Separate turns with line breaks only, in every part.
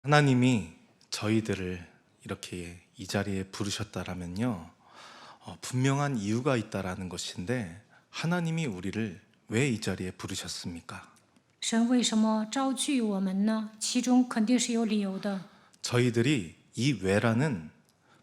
하나님이 저희들을 이렇게 이 자리에 부르셨다라면요, 분명한 이유가 있다라는 것인데 하나님이 우리를 왜 이 자리에 부르셨습니까?
神为什么招聚我们呢？其中肯定是有理由的。
저희들이 이 왜라는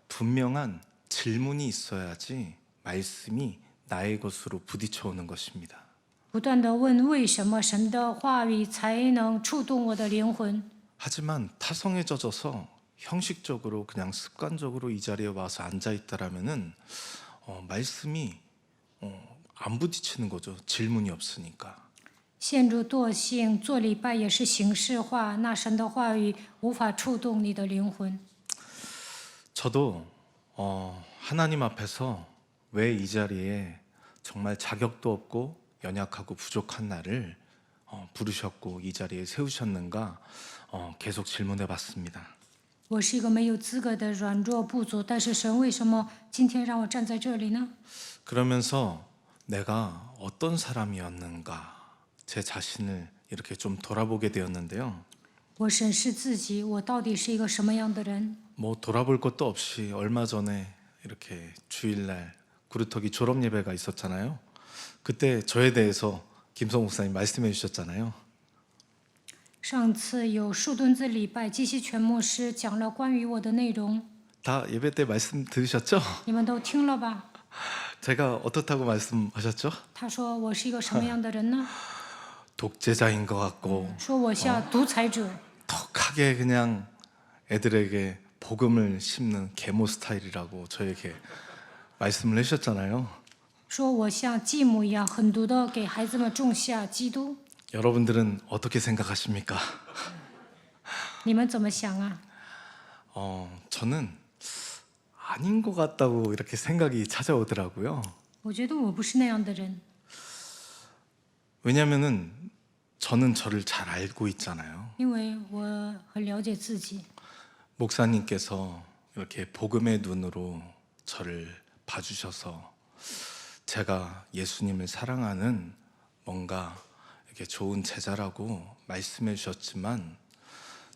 분명한 질문이 있어야지 말씀이 나의 것으로 부딪혀 오는 것입니다.
不断的问为什么，神的话语才能触动我的灵魂。
하지만 타성에 젖어서 형식적으로 그냥 습관적으로 이 자리에 와서 앉아 있다라면은 말씀이 안 부딪히는 거죠. 질문이 없으니까.
陷入惰性，做礼拜也是形式化，那神的话语无法触动你的灵魂。
저도 하나님 앞에서 왜 이 자리에 정말 자격도 없고 연약하고 부족한 나를 부르셨고 이 자리에 세우셨는가 계속 질문해 봤습니다.
我是一个没有资格的软弱不足，但是神为什么今天让我站在这里呢？
그러면서 내가 어떤 사람이었는가 제 자신을 이렇게 좀 돌아보게 되었는데요.
我审视自己，我到底是一个什么样的人？
뭐 돌아볼 것도 없이 얼마 전에 이렇게 주일날 구루터기 졸업 예배가 있었잖아요. 그때 저에 대해서 김성 목사님 말씀해 주셨잖아요.
上次有树墩子礼拜，基西全牧师讲了关于我的内容，
다 예배 때 말씀 들으셨죠?
你们都听了吧？
제가 어떻다고 말씀하셨죠?
他说我是一个什么样的人呢？
독재자인 것 같고
说我像独裁者，
턱하게 그냥 애들에게 복음을 심는 계모 스타일이라고 저에게 말씀을 해주셨잖아요.
说我像继母一样狠毒的给孩子们种下基督。
여러분들은 어떻게 생각하십니까?
你们怎么想啊？
저는 아닌 것 같다고 이렇게 생각이 찾아오더라고요.
我觉得我不是那样的人，
왜냐면은 저는 저를 잘 알고 있잖아요.
因为我很了解自己。
목사님께서 이렇게 복음의 눈으로 저를 봐주셔서 제가 예수님을 사랑하는 뭔가 이렇게 좋은 제자라고 말씀해 주셨지만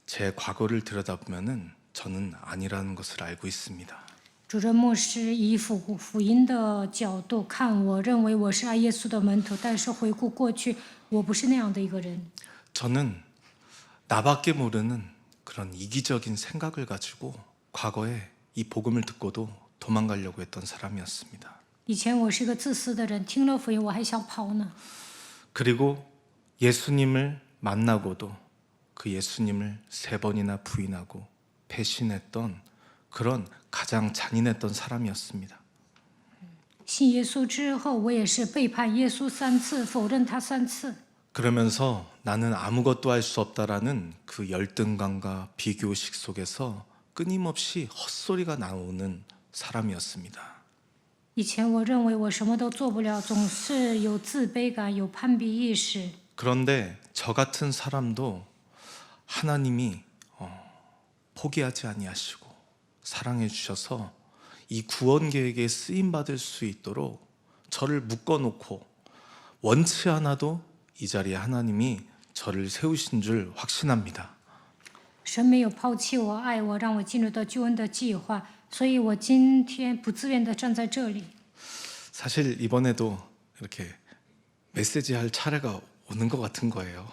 제 과거를 들여다보면은 저는 아니라는 것을 알고 있습니다.
主任牧师以福音的角度看我，认为我是爱耶稣的门徒，但是回顾过去，我不是那样的一个人。
저는 나밖에 모르는 그런 이기적인 생각을 가지고 과거에 이 복음을 듣고도 도망가려고 했던 사람이었습니다.
以前我是一个自私的人，听了福音我还想跑呢。
그리고 예수님을 만나고도 그 예수님을 3번이나 부인하고 배신했던 그런 가장 잔인했던 사람이었습니다.
信耶稣之后，我也是背叛耶稣3次，否认他3次。
그러면서 나는 아무것도 할 수 없다라는 그 열등감과 비교식 속에서 끊임없이 헛소리가 나오는 사람이었습니다.
以前我认为我什么都做不了，总是有自卑感，有攀比意识。
그런데 저 같은 사람도 하나님이 포기하지 아니하시고 사랑해 주셔서 이 구원 계획에 쓰임 받을 수 있도록 저를 묶어놓고 원치 않아도 이 자리에 하나님이 저를 세우신 줄 확신합니다.
神没有抛弃我，爱我，让我进入到救恩的计划，所以我今天不自愿地站在这里。
사실 이번에도 이렇게 메시지 할 차례가 오는 것 같은 거예요.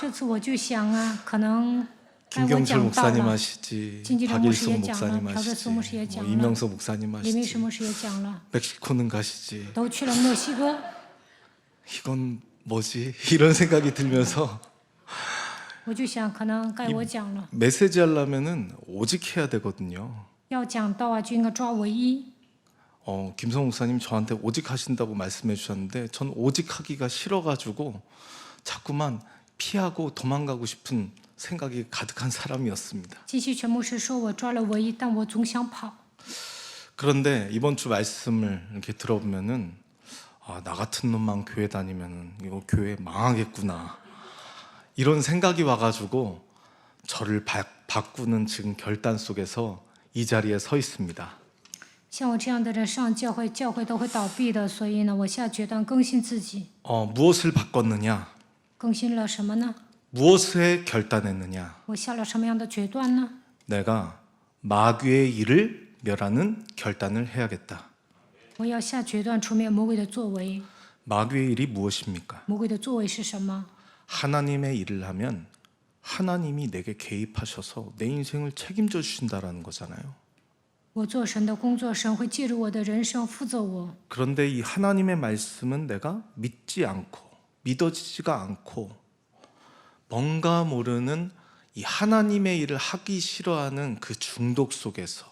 这次我就想啊，可能该我
김경철
讲到
목사님
了，
하시지,
金基忠牧师
박일성
也讲了，
목사님
朴哲
하시지,
斯牧师也讲了，
이명석 목사님
李明
하시지,
石牧师也讲了，
멕시코는 가시지.
都去了墨西哥。
이건 뭐지? 이런 생각이 들면서
我就想，可能该我讲了。
메시지 하려면은 오직 해야 되거든요.
要讲到啊，就应该抓唯一。
김성 목사님 저한테 오직 하신다고 말씀해 주셨는데 전 오직 하기가 싫어가지고 자꾸만 피하고 도망가고 싶은 생각이 가득한 사람이었습니다.
继续全牧师说我抓了唯一，但我总想跑。
그런데 이번 주 말씀을 이렇게 들어보면은 나 같은 놈만 교회 다니면은 이거 교회 망하겠구나 이런 생각이 와가지고 저를 바꾸는 지금 결단 속에서 이 자리에 서 있습니다.
像我这样的人上教会，教会都会倒闭的，所以呢，我下决断更新自己。
무엇을 바꿨느냐?
更新了什么呢？
무엇에 결단했느냐?
我下了什么样的决断呢？
내가 마귀의 일을 멸하는 결단을 해야겠다.
我要下决断除灭魔鬼的作为。
마귀의 일이 무엇입니까?
魔鬼的作为是什么？
하나님의 일을 하면 하나님이 내게 개입하셔서 내 인생을 책임져 주신다라는 거잖아요.
我做神的工作，神会介入我的人生，负责我。
그런데 이 하나님의 말씀은 내가 믿지 않고 믿어지지가 않고 뭔가 모르는 이 하나님의 일을 하기 싫어하는 그 중독 속에서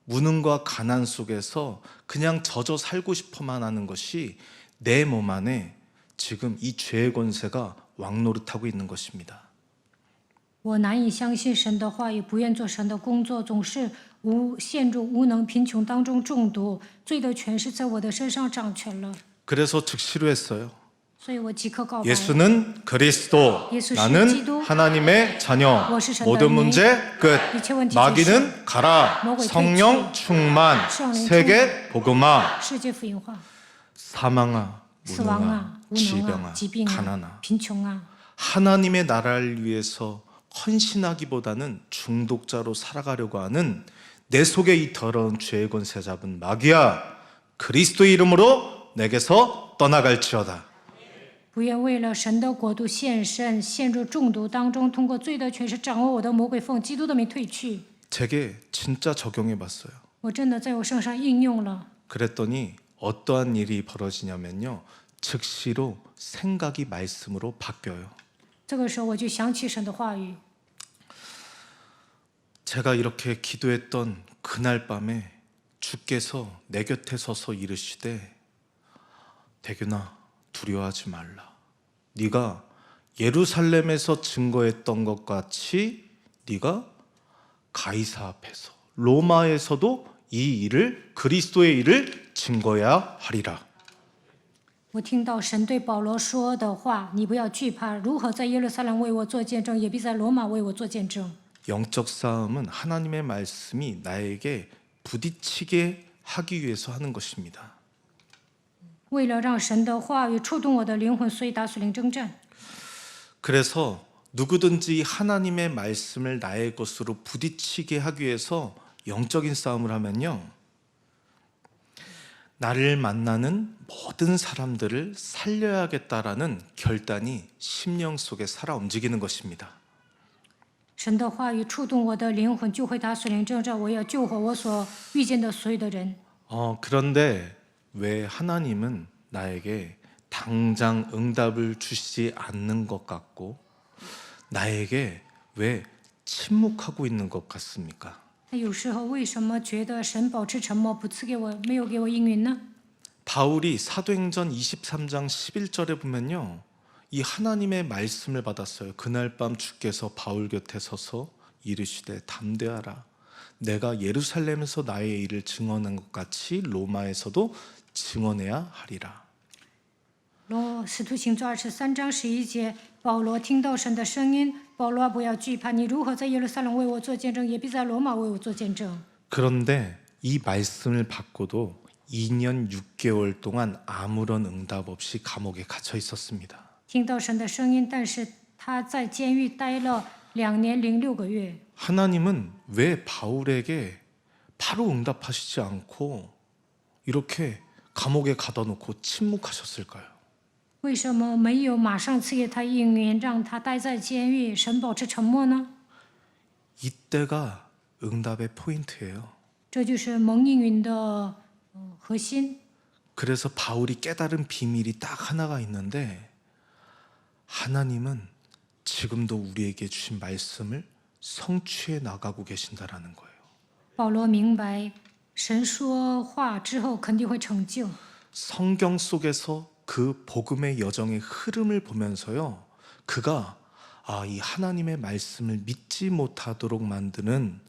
무능과 가난 속에서 그냥 젖어 살고 싶어만 하는 것이 내 몸 안에 지금 이 죄의 권세가 왕노릇하고 있는 것입니다.
我难以相信神的话语，不愿做神的工作，总是陷入无能、贫穷当中中毒，罪的权势在我的身上掌权了。
그래서 즉시로 했어요.
所以我即刻告白。
예수는 그리스도,
예수
나는
기도,
하나님의 자녀.
我是神的
모든
儿女，
문제 끝.
一切问题解决。
마귀는 가라.
魔鬼退去，
성령 충만.
圣灵
세계 복음화.
世界福音化，
사망아,
死亡
무능아,
啊，无能
질병아,
啊，疾病
가난아.
啊，贫穷啊，
하나님의 나라를 위해서 헌신하기보다는 중독자로 살아가려고 하는 내 속에 이 더러운 죄의 권세 잡은 마귀야, 그리스도의 이름으로 내게서 떠나갈지어다.
不愿为了神的国度献身，陷入中毒当中，通过罪的权势掌握我的魔鬼，奉基督的名退去。
제게 진짜 적용해봤어요.
我真的在我身上应用了。
그랬더니 어떠한 일이 벌어지냐면요, 즉시로 생각이 말씀으로 바뀌어요.
这个时候我就想起神的话语。
제가 이렇게 기도했던 그날 밤에 주께서 내 곁에 서서 이르시되, 대균아, 두려워하지 말라. 네가 예루살렘에서 증거했던 것 같이 네가 가이사 앞에서 로마에서도 이 일을, 그리스도의 일을 증거해야 하리라.
我听到神对保罗说的话：“你不要惧怕，如何在耶路撒冷为我做见证，也必在罗马为我做见证。”
영적 싸움은 하나님의 말씀이 나에게 부딪히게 하기 위해서 하는 것입니다.
为了让神的话语触动我的灵魂，所以打属灵征战。
그래서 누구든지 하나님의 말씀을 나의 것으로 부딪히게 하기 위해서 영적인 싸움을 하면요, 나를 만나는 모든 사람들을 살려야겠다라는 결단이 심령 속에 살아 움직이는 것입니다.
神的话语触动我的灵魂，就会打属灵征战。我要救活我所遇见的所有的人。
그런데 왜 하나님은 나에게 당장 응답을 주시지 않는 것 같고 나에게 왜 침묵하고 있는 것 같습니까?
那有时候为什么觉得神保持沉默，不赐给我，没有给我应允呢？
바울이 사도행전 23장 11절에 보면요, 이 하나님의 말씀을 받았어요. 그날 밤 주께서 바울 곁에 서서 이르시되 담대하라. 내가 예루살렘에서 나의 일을 증언한 것 같이 로마에서도 증언해야 하리라.
使徒行传23章11节，保罗听到神的声音：“保罗啊，不要惧怕，你如何在耶路撒冷为我做见证，也必在罗马为我做见证。”
그런데 이 말씀을 받고도 2년 6개월 동안 아무런 응답 없이 감옥에 갇혀 있었습니다.
听到神的声音，但是他在监狱待了2年0.6个月。
하나님은 왜 바울에게 바로 응답하시지 않고 이렇게 감옥에 가둬놓고 침묵하셨을까요?
为什么没有马上赐给他应允，让他待在监狱？神保持沉默呢？
이때가 응답의 포인트예요.
这就是蒙应允的核心。
그래서 바울이 깨달은 비밀이 딱 하나가 있는데, 하나님은 지금도 우리에게 주신 말씀을 성취해 나가고 계신다라는 거예요.
保罗明白，神说话之后肯定会成就。
성경 속에서 그 복음의 여정의 흐름을 보면서요, 그가 이 하나님의 말씀을 믿지 못하도록 만드는,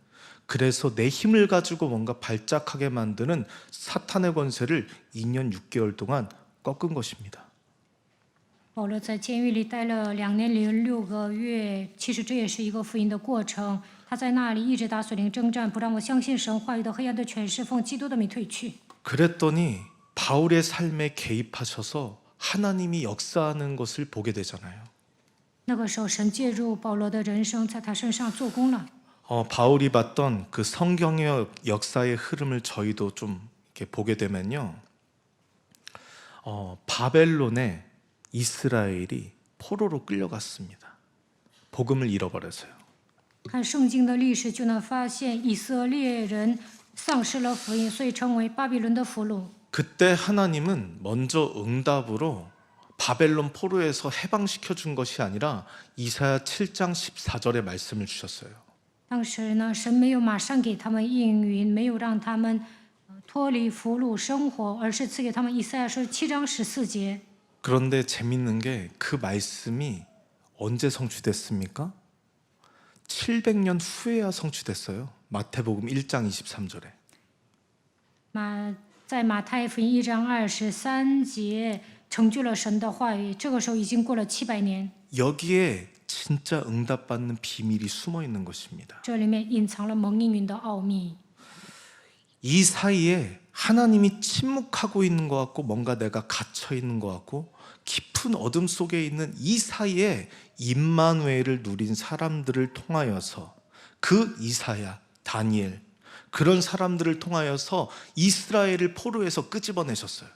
그래서 내 힘을 가지고 뭔가 발작하게 만드는 사탄의 권세를 2년 6개월 동안 꺾은 것입니다.
保罗在监狱里待了2年0.6个月，其实这也是一个福音的过程。他在那里一直打属灵征战，不让我相信神话语的黑暗的权势，奉基督的名退去。
그랬더니 바울의 삶에 개입하셔서 하나님이 역사하는 것을 보게 되잖아요.
那个时候，神介入保罗的人生，在他身上做工了。
바울이 봤던 그 성경의 역사의 흐름을 저희도 좀 이렇게 보게 되면요, 바벨론에 이스라엘이 포로로 끌려갔습니다. 복음을 잃어버려서요.
看圣经的历史，就能发现以色列人丧失了福音，所以成为巴比伦的俘虏。
그때 하나님은 먼저 응답으로 바벨론 포로에서 해방시켜 준 것이 아니라 이사야 7장 14절의 말씀을 주셨어요.
当时呢，神没有马上给他们应允，没有让他们脱离俘虏生活，而是赐给他们以赛亚书7章14节。
그런데 재밌는 게 그 말씀이 언제 성취됐습니까? 700년 후에야 성취됐어요. 마태복음 1장 23절에.
在马太福音1章23节成就了神的话语，这个时候已经过了700年。
여기에 진짜 응답받는 비밀이 숨어 있는 것입니다.
这里面隐藏了蒙应允的奥秘。
이 사이에 하나님이 침묵하고 있는 것 같고 뭔가 내가 갇혀 있는 것 같고 깊은 어둠 속에 있는 이 사이에 임마누엘을 누린 사람들을 통하여서 그 이사야, 다니엘 그런 사람들을 통하여서 이스라엘을 포로에서 끄집어내셨어요.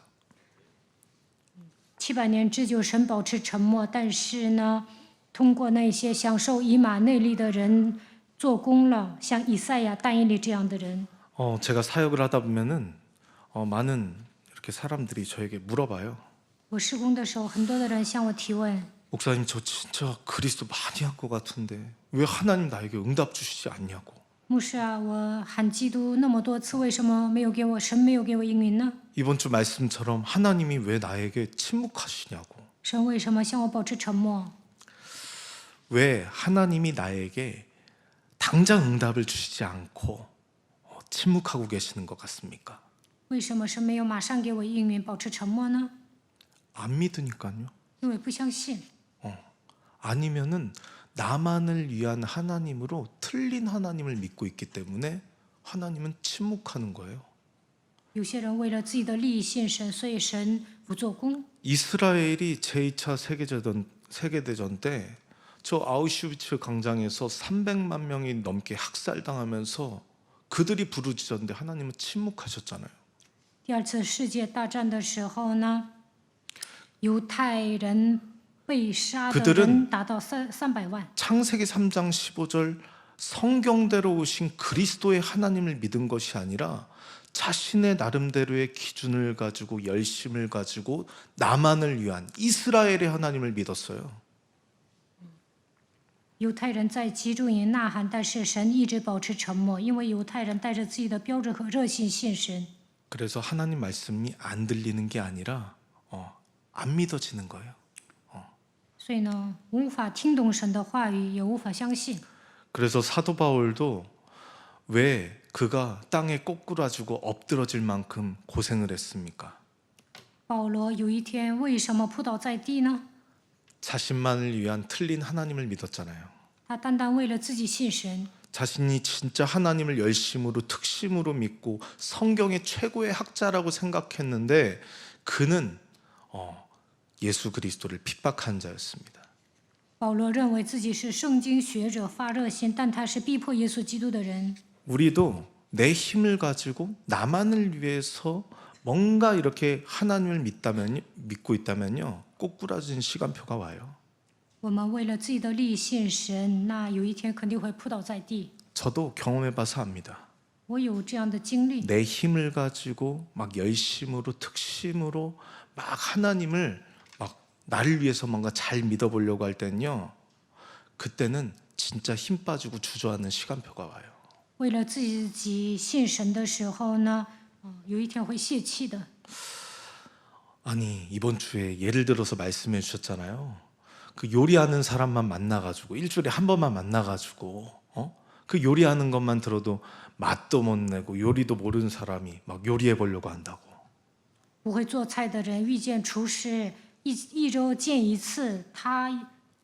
700年之久，神保持沉默，但是呢，通过那些享受以马内利的人做工了，像以赛亚、但以理这样的人。
제가 사역을 하다 보면은 많은 이렇게 사람들이 저에게 물어봐요.
我施工的时候，很多的人向我提问：
목사님, 저 진짜 그리스도 많이 할 것 같은데 왜 하나님 나에게 응답 주시지 않냐고.
牧师啊，我喊基督那么多次，为什么没有给我神没有给我应允呢？
이번 주 말씀처럼 하나님이 왜 나에게 침묵하시냐고.
神为什么向我保持沉默？
왜 하나님이 나에게 당장 응답을 주시지 않고 침묵하고 계시는 것 같습니까?
为什么神没有马上给我应允，保持沉默呢？
안 믿으니까요.
因为不相信。
아니면은 나만을 위한 하나님으로 틀린 하나님을 믿고 있기 때문에 하나님은 침묵하는 거예요.
有些人为了自己的利益信神，所以神不做工。
이스라엘이 제2차 세계대전 때 저 아우슈비츠 광장에서 300만 명이 넘게 학살당하면서 그들이 부르짖었는데 하나님은 침묵하셨잖아요.
第二次世界大战的时候呢，犹太人被杀的人达到300万。
창세기 3장 15절 성경대로 오신 그리스도의 하나님을 믿은 것이 아니라 자신의 나름대로의 기준을 가지고 열심을 가지고 나만을 위한 이스라엘의 하나님을 믿었어요.
犹太人在集中营呐喊，但是神一直保持沉默，因为犹太人带着自己的标准和热心信神。
그래서 하나님 말씀이 안 들리는 게 아니라 안 믿어지는 거예요.
所以呢，无法听懂神的话语，也无法相信。
그래서 사도 바울도 왜 그가 땅에 꼬꾸라지고 엎드러질 만큼 고생을 했습니까?
保罗有一天为什么扑倒在地呢？
자신만을 위한 틀린 하나님을 믿었잖아요.
他单单为了自己信神，
자신이 진짜 하나님을 열심으로 특심으로 믿고 성경의 최고의 학자라고 생각했는데 그는 예수 그리스도를 핍박한 자였습니다.
保罗认为自己是圣经学者，发热心，但他是逼迫耶稣基督的人。
우리도 내 힘을 가지고 나만을 위해서 뭔가 이렇게 하나님을 믿고 있다면요, 꼬꾸라진 시간표가 와요.
我们为了自己的利益信神，那有一天肯定会扑倒在地。
저도 경험해봐서 압니다.
我有这样的经历，
내 힘을 가지고 막 열심으로 특심으로 막 하나님을 막 나를 위해서 뭔가 잘 믿어보려고 할 때는요, 그때는 진짜 힘 빠지고 주저하는 시간표가 와요.
为了自己信神的时候呢，有一天会泄气的。
아니, 이번 주에 예를 들어서 말씀해 주셨잖아요. 그 요리하는 사람만 만나가지고 일주일에 한 번만 만나가지고 그 요리하는 것만 들어도 맛도 못 내고 요리도 모르는 사람이 막 요리해 보려고 한다고.
不会做菜的人遇见厨师，一周见一次，他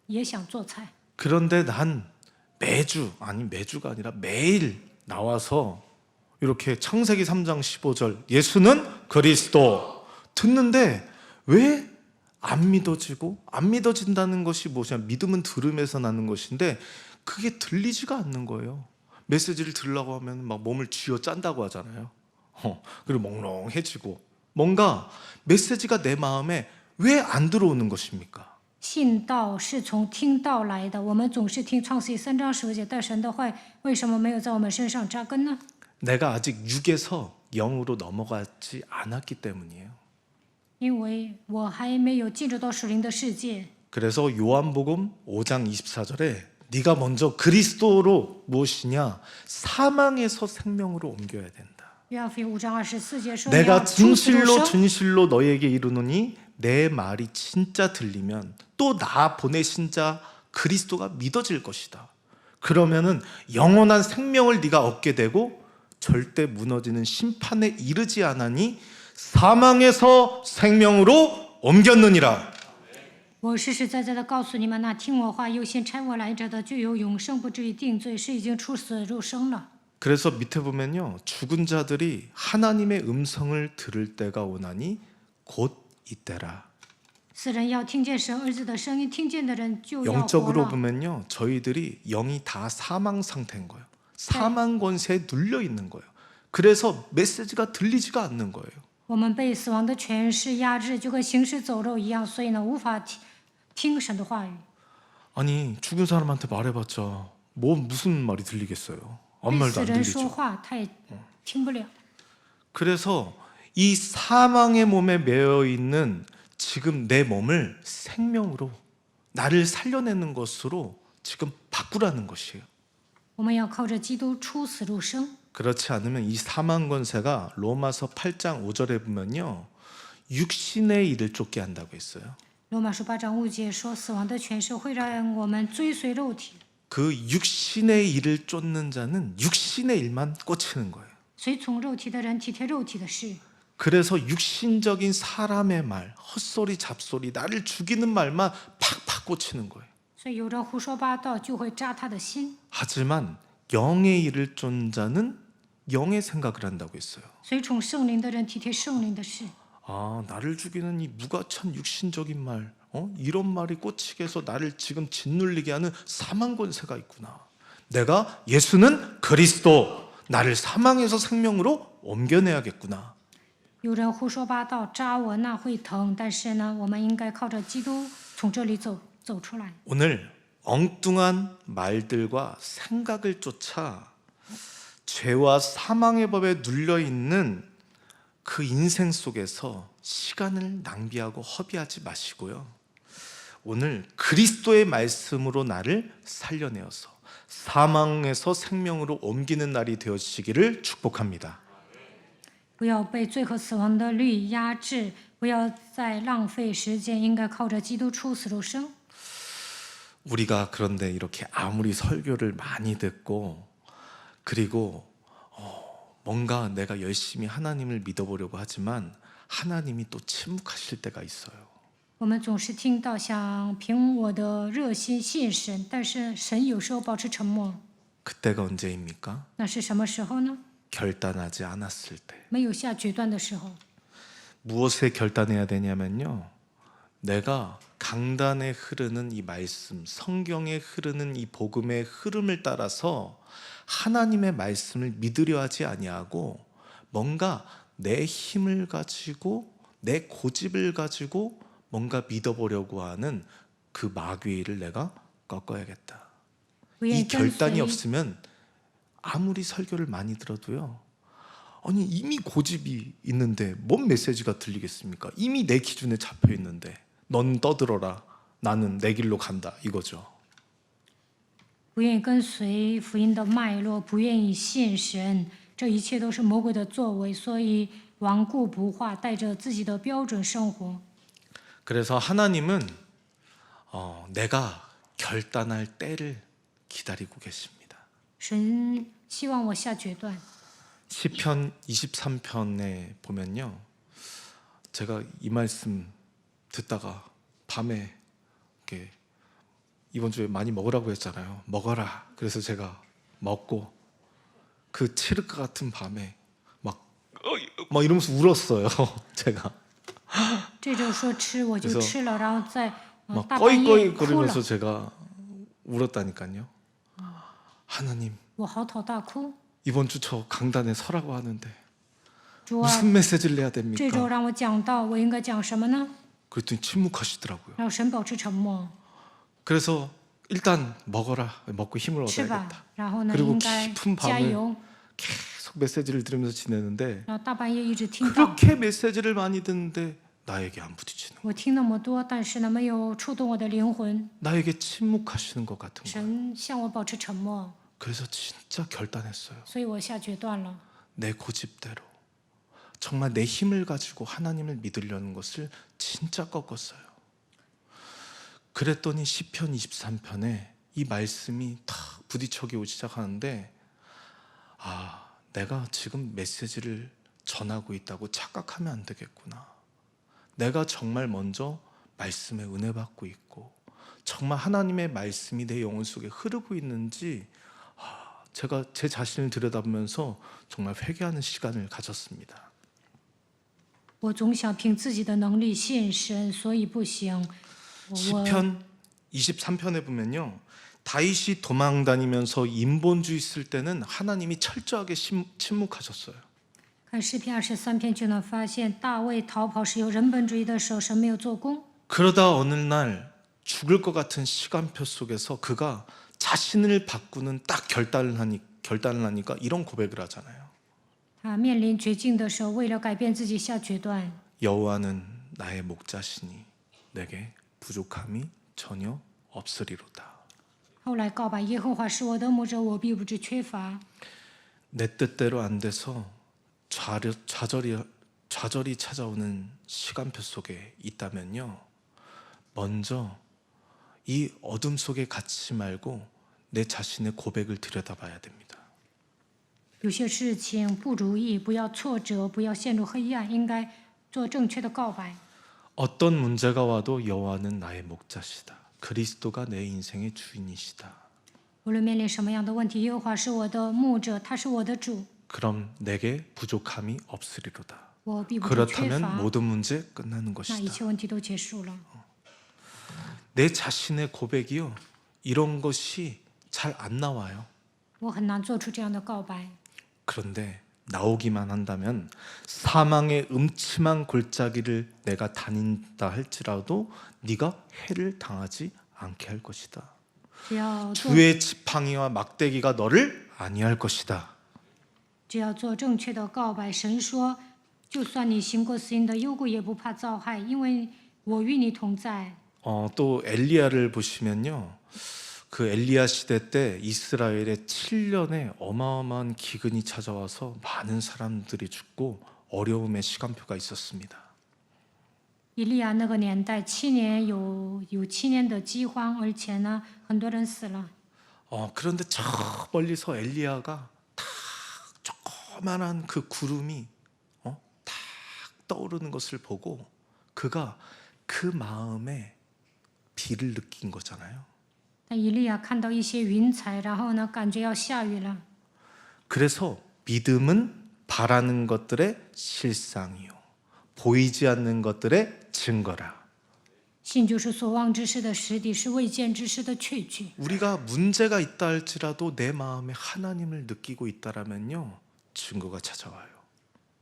也想做菜。
그런데 난 매주가 아니라 매일 나와서 이렇게 창세기 3장 15절 예수는 그리스도 듣는데 왜 안 믿어지고 안 믿어진다는 것이 무엇이냐? 믿음은 들음에서 나는 것인데 그게 들리지가 않는 거예요. 메시지를 들으려고 하면 막 몸을 쥐어 짠다고 하잖아요. 그리고 몽롱해지고 뭔가 메시지가 내 마음에 왜 안 들어오는 것입니까?
信道是从听道来的，我们总是听创世记3章15节，但神的话为什么没有在我们身上扎根呢？
내가 아직 육에서 영으로 넘어가지 않았기 때문이에요.
因为我还没有进入到属灵的世界。
그래서 요한복음 5장 24절에 네가 먼저 그리스도로 무엇이냐? 사망에서 생명으로 옮겨야 된다.
约翰福音5章24节说：“你
내가
要出死入
진실로
生。
진실로 너에게 이르노니 내 말이 진짜 들리면 또 나 보내신 자 그리스도가 믿어질 것이다. 그러면은 영원한 생명을 네가 얻게 되고 절대 무너지는 심판에 이르지 않으니 사망에서 생명으로 옮겼느니라.
我实实在在的告诉你们，那听我话、优先差我来者的，就有永生，不至于定罪，是已经出死入生了。”
그래서 밑에 보면요, 죽은 자들이 하나님의 음성을 들을 때가 오나니 곧 이때라.
死人要听见神儿子的声音，听见的人就要活
영적으로
了。
보면요, 저희들이 영이 다 사망 상태인 거예요. 사망 권세에 눌려 있는 거예요. 그래서 메시지가 들리지가 않는 거예요.
我们被死亡的权势压制，就跟行尸走肉一样，所以呢，无法听神的话语。
아니, 죽은 사람한테 말해봤자 무슨 말이 들리겠어요? 아무
对
말도
死
안
人说
들리죠.
话，他也听不了。
그래서 이 사망의 몸에 매여 있는 지금 내 몸을 생명으로, 나를 살려내는 것으로 지금 바꾸라는 것이에요.
我们要靠着基督出死入生。
그렇지 않으면 이 사망 권세가 로마서 8장 5절에 보면요, 육신의 일을 쫓게 한다고 했어요.
罗马书8章5节说，死亡的权势会让我们追随肉体，
그 육신의 일을 쫓는 자는 육신의 일만 꽂히는 거예요.
随从肉体的人体贴肉体的事。
그래서 육신적인 사람의 말, 헛소리, 잡소리, 나를 죽이는 말만 팍팍 꽂히는 거예요.
所以有人胡说八道，就会扎他的心。
하지만 영의 일을 쫓는 자는 영의 생각을 한다고 했어요.
随从圣灵的人体贴圣灵的事。
아, 나를 죽이는 이 무가천 육신적인 말, 이런 말이 꽂히게 해서 나를 지금 짓눌리게 하는 사망 권세가 있구나. 내가 예수는 그리스도, 나를 사망에서 생명으로 옮겨내야겠구나.
有人胡说八道扎我，那会疼，但是呢，我们应该靠着基督从这里走出来。
오늘 엉뚱한 말들과 생각을 쫓아 죄와 사망의 법에 눌려 있는 그 인생 속에서 시간을 낭비하고 허비하지 마시고요. 오늘 그리스도의 말씀으로 나를 살려내어서 사망에서 생명으로 옮기는 날이 되어지기를 축복합니다.
不要被罪和死亡的律压制，不要再浪费时间，应该靠着基督出死入生。
우리가 그런데 이렇게 아무리 설교를 많이 듣고 그리고 뭔가 내가 열심히 하나님을 믿어보려고 하지만 하나님이 또 침묵하실 때가 있어요.
我们总是听到想凭我的热心信神，但是神有时候保持沉默，
그때가 언제입니까?
那是什么时候呢？
결단하지 않았을 때.
没有下决断的时候。
무엇에 결단해야 되냐면요, 내가 강단에 흐르는 이 말씀, 성경에 흐르는 이 복음의 흐름을 따라서 하나님의 말씀을 믿으려 하지 아니하고 뭔가 내 힘을 가지고 내 고집을 가지고 뭔가 믿어보려고 하는 그 마귀를 내가 꺾어야겠다.
不愿
이
意跟
결단이
随
없으면 아무리 설교를 많이 들어도요, 아니 이미 고집이 있는데 뭔 메시지가 들리겠습니까? 이미 내 기준에 잡혀 있는데 넌 떠들어라, 나는 내 길로 간다, 이거죠.
不愿意跟随福音的脉络，不愿意信神，这一切都是魔鬼的作为，所以顽固不化，带着自己的标准生活。
그래서 하나님은 내가 결단할 때를 기다리고 계십니다.
神希望我下决断。
시편 23편에 보면요, 제가 이 말씀 듣다가 밤에 이렇게 이번 주에 많이 먹으라고 했잖아요. 먹어라. 그래서 제가 먹고 그 칠흑 같은 밤에 막 이러면서 울었어요. 제가
这周说吃我就
그래서
吃了，然后在
막
大半夜
꺼이꺼이
哭了，
거리면서 제가 울었다니까요. 하나님,
我嚎啕大哭。
이번 주 저 강단에 서라고 하는데
主啊，
무슨 메시지를 내야
这周
됩니까?
让我讲到，我应该讲什么呢？
그랬더니 침묵하시더라고요.
让神保持沉默，
그래서 일단 먹어라. 먹고 힘을
吃吧
얻어야겠다. 。
然后呢，
그리고
应该
깊은
加
밤을
油。
계속 메시지를 들으면서 지내는데
然后大半夜一直听到，
그렇게 메시지를 많이 듣는데 나에게 안 부딪히는
我听那么多，但是呢，没有触动我的灵魂。
나에게 침묵하시는 것 같은 거예요.
神向我保持沉默，
그래서 진짜 결단했어요.
所以我下决断了。
내 고집대로 정말 내 힘을 가지고 하나님을 믿으려는 것을 진짜 꺾었어요. 그랬더니 시편 23편에 이 말씀이 탁 부딪혀기 오기 시작하는데 아, 내가 지금 메시지를 전하고 있다고 착각하면 안 되겠구나. 내가 정말 먼저 말씀에 은혜 받고 있고 정말 하나님의 말씀이 내 영혼 속에 흐르고 있는지 제가 제 자신을 들여다보면서 정말 회개하는 시간을 가졌습니다.
我总想凭自己的能力信神，所以不行。我
시편 23편에 보면요. 다윗이 도망 다니면서 인본주의 쓸 때는 하나님이 철저하게 침묵하셨어요.
看诗篇23篇就能发现，大卫逃跑是有人本主义的时候，神没有做工。
그러다 어느 날 죽을 것 같은 시간표 속에서 그가 자신을 바꾸는 딱 결단을 하니까 이런 고백을 하잖아요.
他面临绝境的时候，为了改变自己下决断。
여호와는 나의 목자시니 내게 부족함이 전혀 없으리로다.
后来告白耶和华是我的牧者，我必不致缺乏。
내 뜻대로 안 돼서 좌절이 찾아오는 시간표 속에 있다면요. 먼저 이 어둠 속에 갇히지 말고 내 자신의 고백을 들여다봐야 됩니다.
有些事情不如意，不要挫折，不要陷入黑暗，应该做正确的告白。
어떤 문제가 와도 여호와는 나의 목자시다. 그리스도가 내 인생의 주인이시다.
无论面临什么样的问题，耶和华是我的牧者，他是我的主，
그럼 내게 부족함이 없으리로다.
我必不致缺
그렇다면
乏。
모든 문제 끝나는
那一
것이다.
切问题都结束了。
내 자신의 고백이요. 이런 것이 잘 안 나와요.
我很难做出这样的告白。
그런데 나오기만 한다면 사망의 음침한 골짜기를 내가 다닌다 할지라도 네가 해를 당하지 않게 할 것이다.
只要做
주의 지팡이와 막대기가 너를 아니할 것이다.
只要做正确的告白，神说，就算你行过死荫的幽谷，也不怕遭害，因为我与你同在。
또 엘리야를 보시면요. 그 엘리야 시대 때 이스라엘에 7년의 어마어마한 기근이 찾아와서 많은 사람들이 죽고 어려움의 시간표가 있었습니다.
以利亚那个年代，7年有7年的饥荒，而且呢，很多人死了。
그런데 저 멀리서 엘리야가 탁 조그만한 그 구름이 탁 떠오르는 것을 보고 그가 그 마음에 비를 느낀 거잖아요.
但以利亚看到一些云彩，然后呢，感觉要下雨了。
그래서 믿음은 바라는 것들의 실상이요 보이지 않는 것들의 증거라.
信就是所望之事的实底，是未见之事的确据。
우리가 문제가 있다 할지라도 내 마음에 하나님을 느끼고 있다라면요 증거가 찾아와요.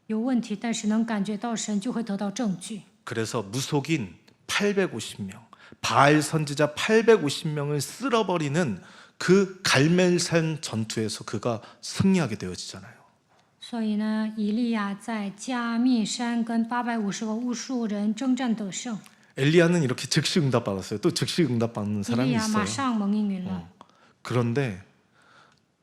有问题，但是能感觉到神，就会得到证据。
그래서 무속인 850명, 바알 선지자 850명을 쓸어버리는 그 갈멜산 전투에서 그가 승리하게 되어지잖아요.
所以呢，以利亚在加密山跟850个巫术人征战得胜。
엘리야는 이렇게 즉시 응답 받았어요. 또 즉시 응답 받는
以
사람이
利亚马
있어요.
上蒙应允了。
그런데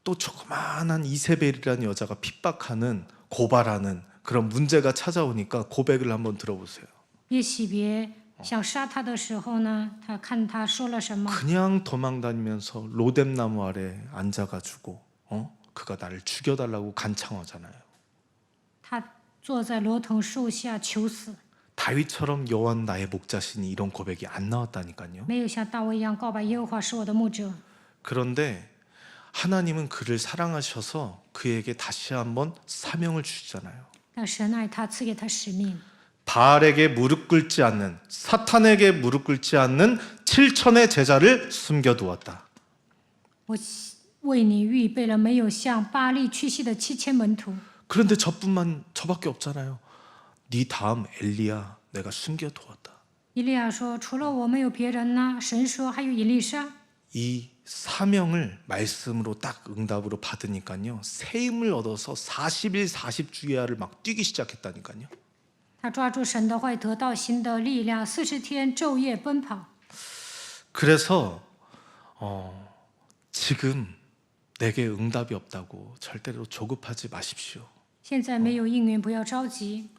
또 조그마한 이세벨이라는 여자가 핍박하는 고발하는 그런 문제가 찾아오니까 고백을 한번 들어보세요.
耶洗别想杀他的时候呢，他看他说了什么。
그냥 도망다니면서 로뎀나무 아래 앉아가지고 그가 나를 죽여달라고 간청하잖아요.
他坐在罗藤树下求死，
다윗처럼 여호와는 나의 목자시니 이런 고백이 안 나왔다니까요.
没有像大卫一样告白耶和华是我的牧者。
그런데 하나님은 그를 사랑하셔서 그에게 다시 한번 사명을 주시잖아요.
但神爱他，赐给他使命。
바알에게 무릎 꿇지 않는, 사탄에게 무릎 꿇지 않는 7천의 제자를 숨겨두었다.
我为你预备了没有向巴利屈膝的7000门徒。
그런데 저밖에 없잖아요. 네 다음 엘리야 내가 숨겨두었다.
以利亚说：“除了我没有别人呢。”神说：“还有以利沙。”
이 사명을 말씀으로 딱 응답으로 받으니까요. 새 힘을 얻어서 40일 40주야를 막 뛰기 시작했다니까요.
他抓住神的话，得到新的力量，40天昼夜奔跑。
그래서 지금 내게 응답이 없다고 절대로 조급하지 마십시오.
现在没有应允，不要着急，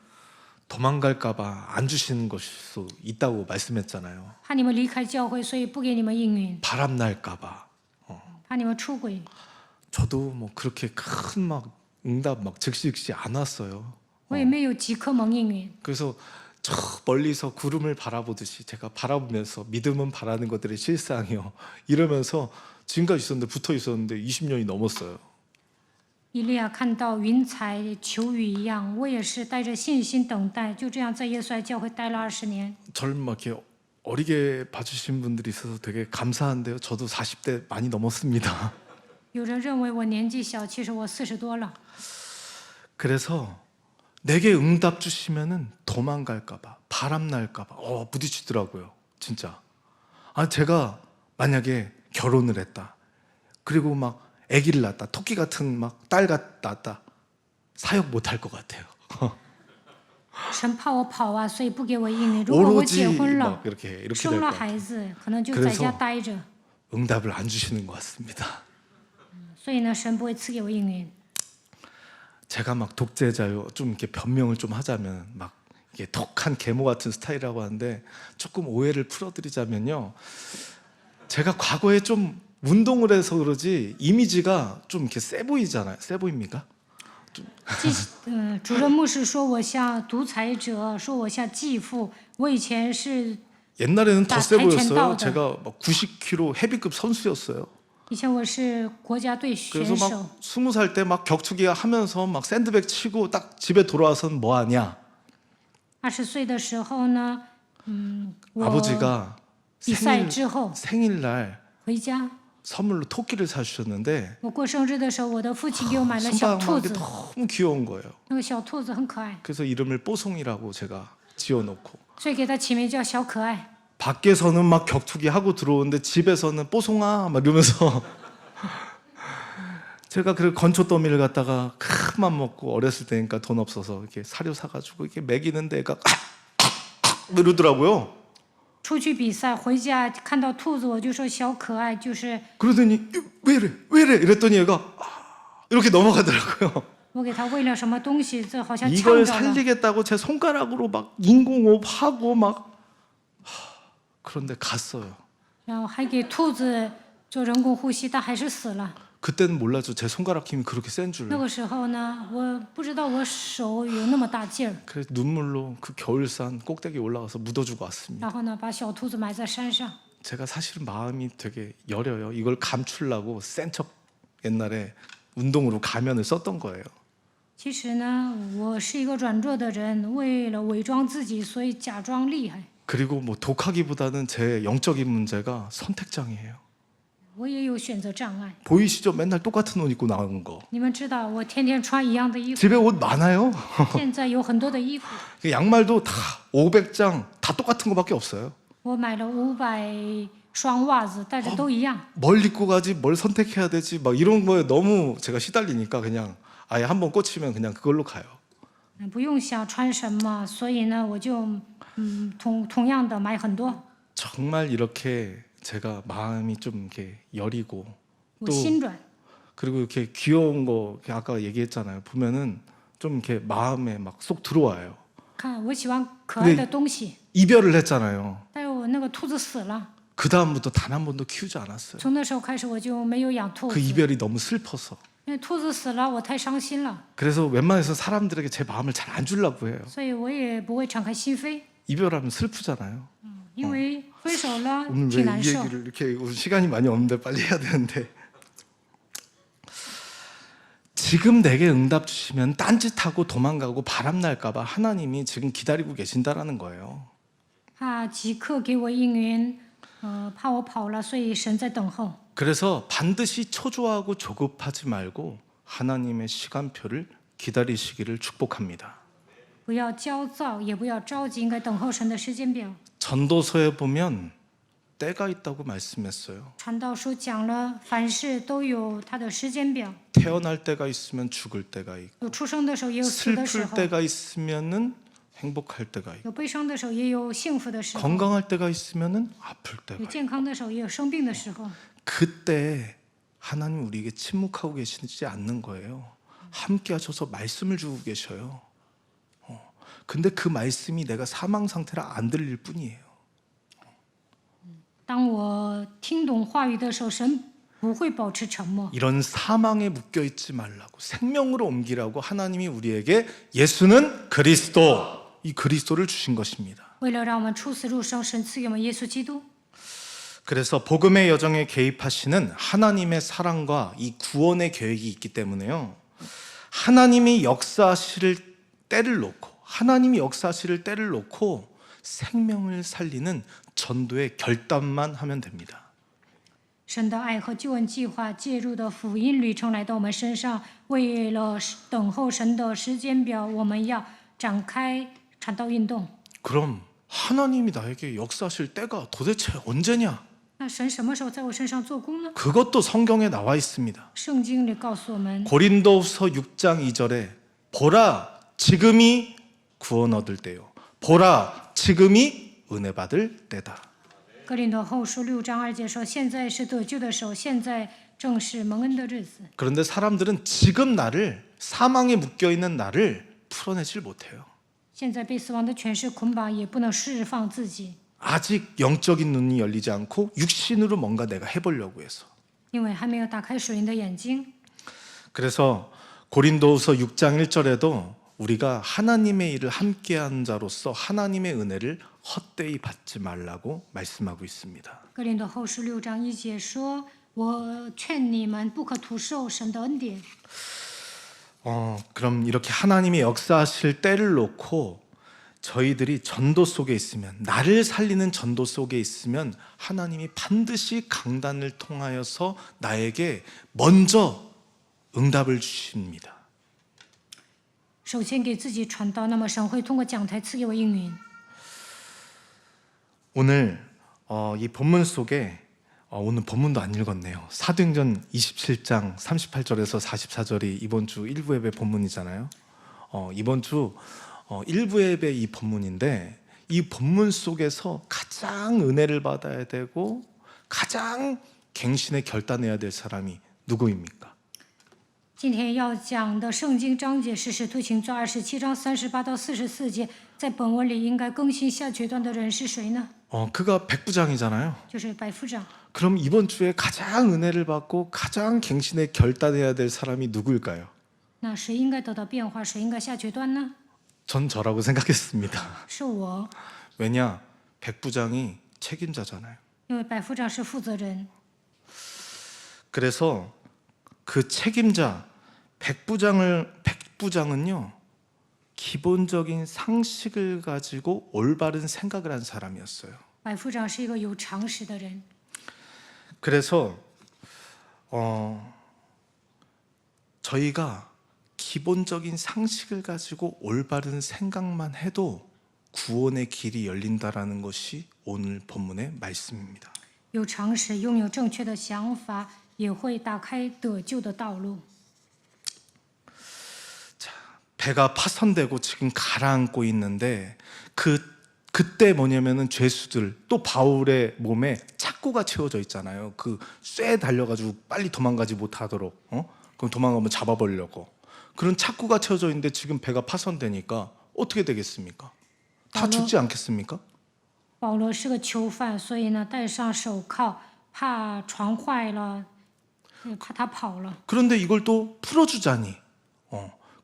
도망갈까봐 안 주시는 것일 수 있다고 말씀했잖아요.
怕你们离开教会，所以不给你们应允，
바람 날까봐.
怕你们出轨。
저도 뭐 그렇게 큰 막 응답 막 즉시 안 왔어요.
我也没有即刻蒙应允，
그래서 저 멀리서 구름을 바라보듯이 제가 바라보면서 믿음은 바라는 것들의 실상이요. 이러면서 지금까지 있었는데 붙어 있었는데 20년이 넘었어요.
以利亚看到云彩求雨一样，我也是带着信心等待，就这样在耶稣爱教会待了20年。
저를 막 이렇게 어리게 봐주신 분들이 있어서 되게 감사한데요. 저도 40대 많이 넘었습니다.
有人认为我年纪小，其实我40多了。
그래서 내게 응답 주시면은 도망갈까봐, 바람 날까봐, 부딪히더라고요. 진짜. 제가 만약에 결혼을 했다. 그리고 막 아기를 낳았다. 토끼 같은 막 딸 낳았다. 사역 못 할 것 같아요.
神怕我跑啊，所以不给我应允。如果我结
오로지
婚了
막 이렇게
生
될
了
것 같아요.
孩子，可能就在家待着，
응답을 안 주시는 것 같습니다.
所以呢，神不会赐给我应允。
제가 막 독재자요, 좀 이렇게 변명을 좀 하자면 막 이게 독한 계모 같은 스타일이라고 하는데 조금 오해를 풀어드리자면요, 제가 과거에 좀 운동을 해서 그러지 이미지가 좀 이렇게 세 보이잖아요. 세 보입니까?
主任牧师说我像独裁者，说我像继父。我以前是
옛날에는 더 세 보였어요.
다이첸다오더.
제가 막 90kg 헤비급 선수였어요.
以前我是国家队选
그래서
手，
막 20살 때 막 격투기 하면서 막 샌드백 치고 딱 집에 돌아와서는 뭐 하냐?
20岁的时候呢，我
아버지가
比赛之后
생일날
回家，
선물로 토끼를 사주셨는데
我过生日的时候，我的父亲给我买了小兔
손바닥만하게
子，
너무 귀여운 거예요.
那个小兔子很可爱，
그래서 이름을 뽀송이라고 제가 지어놓고
所以给它起名叫小可爱。
밖에서는 막 격투기 하고 들어오는데 집에서는 뽀송아 막 이러면서 제가 그 건초 더미를 갖다가 큰맘 먹고 어렸을 때니까 돈 없어서 이렇게 사료 사가지고 이렇게 먹이는데 애가 이러더라고요.
出去比赛回家看到兔子，我就说小可爱，就是
그러더니 왜 이래 이랬더니 얘가 이렇게 넘어가더라고요.
我给它喂了什么东西，这好像呛
이걸
着了。
살리겠다고 제 손가락으로 막 인공호흡 하고 막 그런데 갔어요.
然后还给兔子做人工呼吸，它还是死了。
그때는 몰랐죠. 제 손가락 힘이 그렇게 센 줄.
那个时候呢，我不知道我手有那么大劲儿，
그래서 눈물로 그 겨울산 꼭대기 올라가서 묻어주고 왔습니다.
然后呢，把小兔子埋在山上。
제가 사실은 마음이 되게 여려요. 이걸 감추려고 센 척 옛날에 운동으로 가면을 썼던 거예요.
其实呢，我是一个软弱的人，为了伪装自己，所以假装厉害。
그리고 뭐 독하기보다는 제 영적인 문제가 선택장애예요.
我也有选择障碍。
보이시죠? 맨날 똑같은 옷 입고 나오는 거.
你们知道，我天天穿一样的衣服，
집에 옷 많아요.
现在有很多的衣服。
그 양말도 다 500장 다 똑같은 거밖에 없어요.
我买了500双袜子，但是都一样。
뭘 입고 가지, 뭘 선택해야 되지, 막 이런 거에 너무 제가 시달리니까 그냥 아예 한번 꽂히면 그냥 그걸로 가요.
不用想穿什么，所以呢，我就同样的买很多。
정말 이렇게 제가 마음이 좀 이렇게 여리고
我心软，
그리고 이렇게 귀여운 거 아까 얘기했잖아요. 보면은 좀 이렇게 마음에 막 쏙 들어와요.
看我喜欢可爱的东西，
이별을 했잖아요.
但是我那个兔子死了，
그 다음부터 단 한 번도 키우지 않았어요.
从那时候开始我就没有养兔
그
子，
이별이 너무 슬퍼서.
因为兔子死了，我太伤心了，
그래서 웬만해서 사람들에게 제 마음을 잘 안 주려고 해요.
所以我也不会敞开心扉，
이별하면 슬프잖아요.
因为分手了
오늘
挺
왜
难
이
受。
얘기를 이렇게 오늘 시간이 많이 없는데 빨리 해야 되는데 지금 내게 응답 주시면 딴짓하고 도망가고 바람 날까봐 하나님이 지금 기다리고 계신다라는 거예요.
怕即刻给我应允，怕我跑了，所以神在等候。
그래서 반드시 초조하고 조급하지 말고 하나님의 시간표를 기다리시기를 축복합니다.
不要焦躁，也不要着急，应该等候神的时间表。
전도서에 보면 때가 있다고 말씀했어요.
传道书讲了，凡事都有它的时间表，
태어날 때가 있으면 죽을 때가 있고
有出生的时候，也有死的时
슬플
候；
때가 있으면은 행복할 때가 있고
有悲伤的时候，也有幸福的时候；
건강할 때가 있으면은 아플 때가
有
있고
健康的时候，也有生病的时候。
그때 하나님 우리에게 침묵하고 계시지 않는 거예요. 함께 하셔서 말씀을 주고 계셔요. 근데 그 말씀이 내가 사망 상태라 안 들릴 뿐이에요.
当我听懂话语的时候，神不会保持沉默。
이런 사망에 묶여 있지 말라고 생명으로 옮기라고 하나님이 우리에게 예수는 그리스도 이 그리스도를 주신 것입니다.
为了让我们出死入生，神赐给我们耶稣基督。
그래서 복음의 여정에 개입하시는 하나님의 사랑과 이 구원의 계획이 있기 때문에요. 하나님이 역사하실 때를 놓고 생명을 살리는 전도의 결단만 하면 됩니다.
神的爱和救恩计划介入的福音旅程来到我们身上，为了等候神的时间表，我们要展开传道运动。
그럼 하나님이 나에게 역사하실 때가 도대체 언제냐?
那神什么时候在我身上做工呢？
그것도 성경에 나와 있습니다.
圣经里告诉我们，
고린도후서 6장 2절에 보라 지금이 구원 얻을 때요. 보라 지금이 은혜 받을 때다.
哥林多后书6章2节说：“现在是得救的时候，现在正是蒙恩的日子。”
그런데 사람들은 지금 나를 사망에 묶여 있는 나를 풀어내질 못해요.
现在被死亡的权势捆绑，也不能释放自己，
아직 영적인 눈이 열리지 않고 육신으로 뭔가 내가 해보려고 해서.
因为还没有打开属灵的眼睛。
그래서 고린도후서 6장 1절에도 우리가 하나님의 일을 함께한 자로서 하나님의 은혜를 헛되이 받지 말라고 말씀하고 있습니다.
哥林多后书6章1节说：“我劝你们不可徒受神的恩典。”
그럼 이렇게 하나님이 역사하실 때를 놓고 저희들이 전도 속에 있으면, 나를 살리는 전도 속에 있으면 하나님이 반드시 강단을 통하여서 나에게 먼저 응답을 주십니다.
首先给自己传道，那么神会通过讲台赐给我应允。
오늘 이 본문 속에 오늘 본문도 안 읽었네요. 사도행전 27장 38절에서 44절이 이번 주 일부 예배 본문이잖아요. 이번 주 일부 예배 이 본문인데 이 본문 속에서 가장 은혜를 받아야 되고 가장 갱신의 결단해야 될 사람이 누구입니까?
今天要讲的圣经章节是《使徒行传》27章38到44节，在本文里应该更新下决断的人是谁呢？
그가 백부장이잖아요.
就是百夫长。
그럼 이번 주에 가장 은혜를 받고 가장 갱신의 결단해야 될 사람이 누구일까요?
那谁应该得到变化，谁应该下决断呢？
전 저라고 생각했습니다.
是我，
왜냐? 백부장이 책임자잖아요.
因为百夫长是负责人。
그래서 그 책임자 백부장은요 기본적인 상식을 가지고 올바른 생각을 한 사람이었어요.
百夫长是一个有常识的人，
그래서 저희가 기본적인 상식을 가지고 올바른 생각만 해도 구원의 길이 열린다라는 것이 오늘 본문의 말씀입니다.
有常识，拥有正确的想法，也会打开得救的道路。
배가 파손되고 지금 가라앉고 있는데 그때 뭐냐면은 죄수들 또 바울의 몸에 착고가 채워져 있잖아요. 그 쇠 달려가지고 빨리 도망가지 못하도록 그럼 도망가면 잡아버리려고 그런 착고가 채워져 있는데 지금 배가 파손되니까 어떻게 되겠습니까? 다 죽지 않겠습니까?
保罗是个囚犯，所以呢戴上手铐，怕船坏了，怕他跑了。
그런데 이걸 또 풀어주자니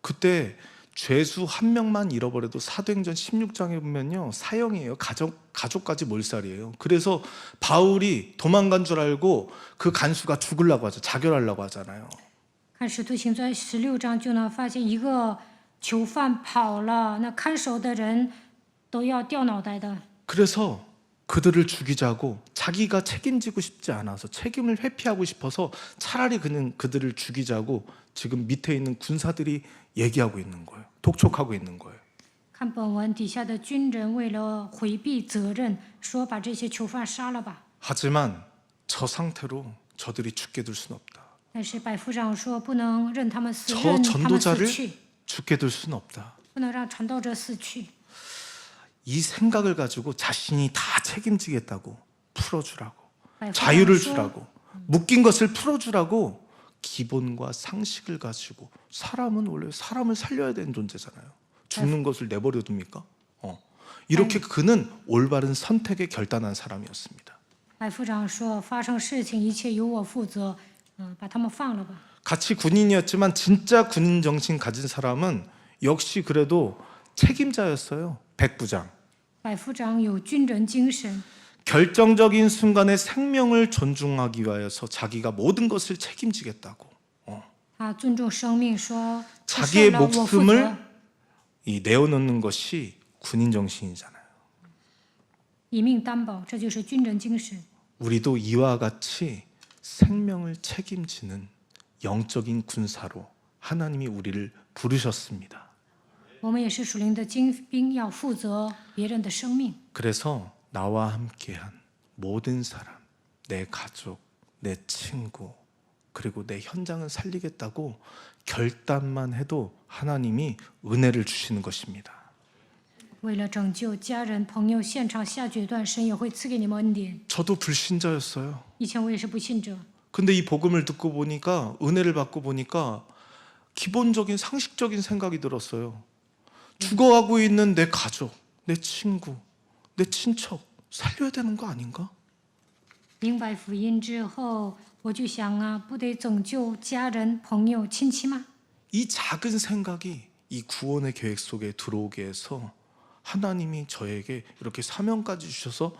그때 죄수 한 명만 잃어버려도 사도행전 16장에 보면요 사형이에요. 가족까지 몰살이에요. 그래서 바울이 도망간 줄 알고 그 간수가 죽으려고 하죠. 자결하려고 하잖아요.
看使徒行传16章就能发现，一个囚犯跑了，那看守的人都要掉脑袋的。
그래서 그들을 죽이자고 자기가 책임지고 싶지 않아서 책임을 회피하고 싶어서 차라리 그는 그들을 죽이자고 지금 밑에 있는 군사들이 얘기하고 있는 거예요. 독촉하고 있는 거예요.
看本文底下的军人为了回避责任，说把这些囚犯杀了吧。
하지만 저 상태로 저들이 죽게 둘 수는 없다.
但是百夫长说不能任他们死，
저
任他们死
전도자를
去，
죽게 둘 수는 없다.
不能让传道者死去。
이 생각을 가지고 자신이 다 책임지겠다고 풀어주라고
百夫长
자유를
说
주라고 묶인 것을 풀어주라고 기본과 상식을 가지고 사람은 원래 사람을 살려야 되는 존재잖아요. 죽는 것을 내버려 둡니까? 이렇게 그는 올바른 선택에 결단한 사람이었습니다.
百夫长说发生事情一切由我负责，把他们放了吧。
같이 군인이었지만 진짜 군인 정신 가진 사람은 역시 그래도 책임자였어요. 백부장.
百夫长有军人精神，
결정적인 순간에 생명을 존중하기 위하여서 자기가 모든 것을 책임지겠다고.
他尊重生命，说这事
자기의
了我负责。
목숨을 이 내어놓는 것이 군인 정신이잖아요.
以命担保，这就是军人精神。
우리도 이와 같이 생명을 책임지는 영적인 군사로 하나님이 우리를 부르셨습니다.
我们也是属灵的精兵，要负责别人的生命。
그래서 나와 함께한 모든 사람, 내 가족, 내 친구, 그리고 내 현장을 살리겠다고 결단만 해도 하나님이 은혜를 주시는 것입니다.
为了拯救家人、朋友，现场下决断，神也会赐给你们恩典。
저도 불신자였어요.
以前我也是不信者，
근데 이 복음을 듣고 보니까 은혜를 받고 보니까 기본적인 상식적인 생각이 들었어요. 죽어가고 있는 내 가족, 내 친구, 내 친척 살려야 되는 거 아닌가?
明白福音之后，我就想啊，不得拯救家人、朋友、亲戚吗？
이 작은 생각이 이 구원의 계획 속에 들어오게 해서 하나님이 저에게 이렇게 사명까지 주셔서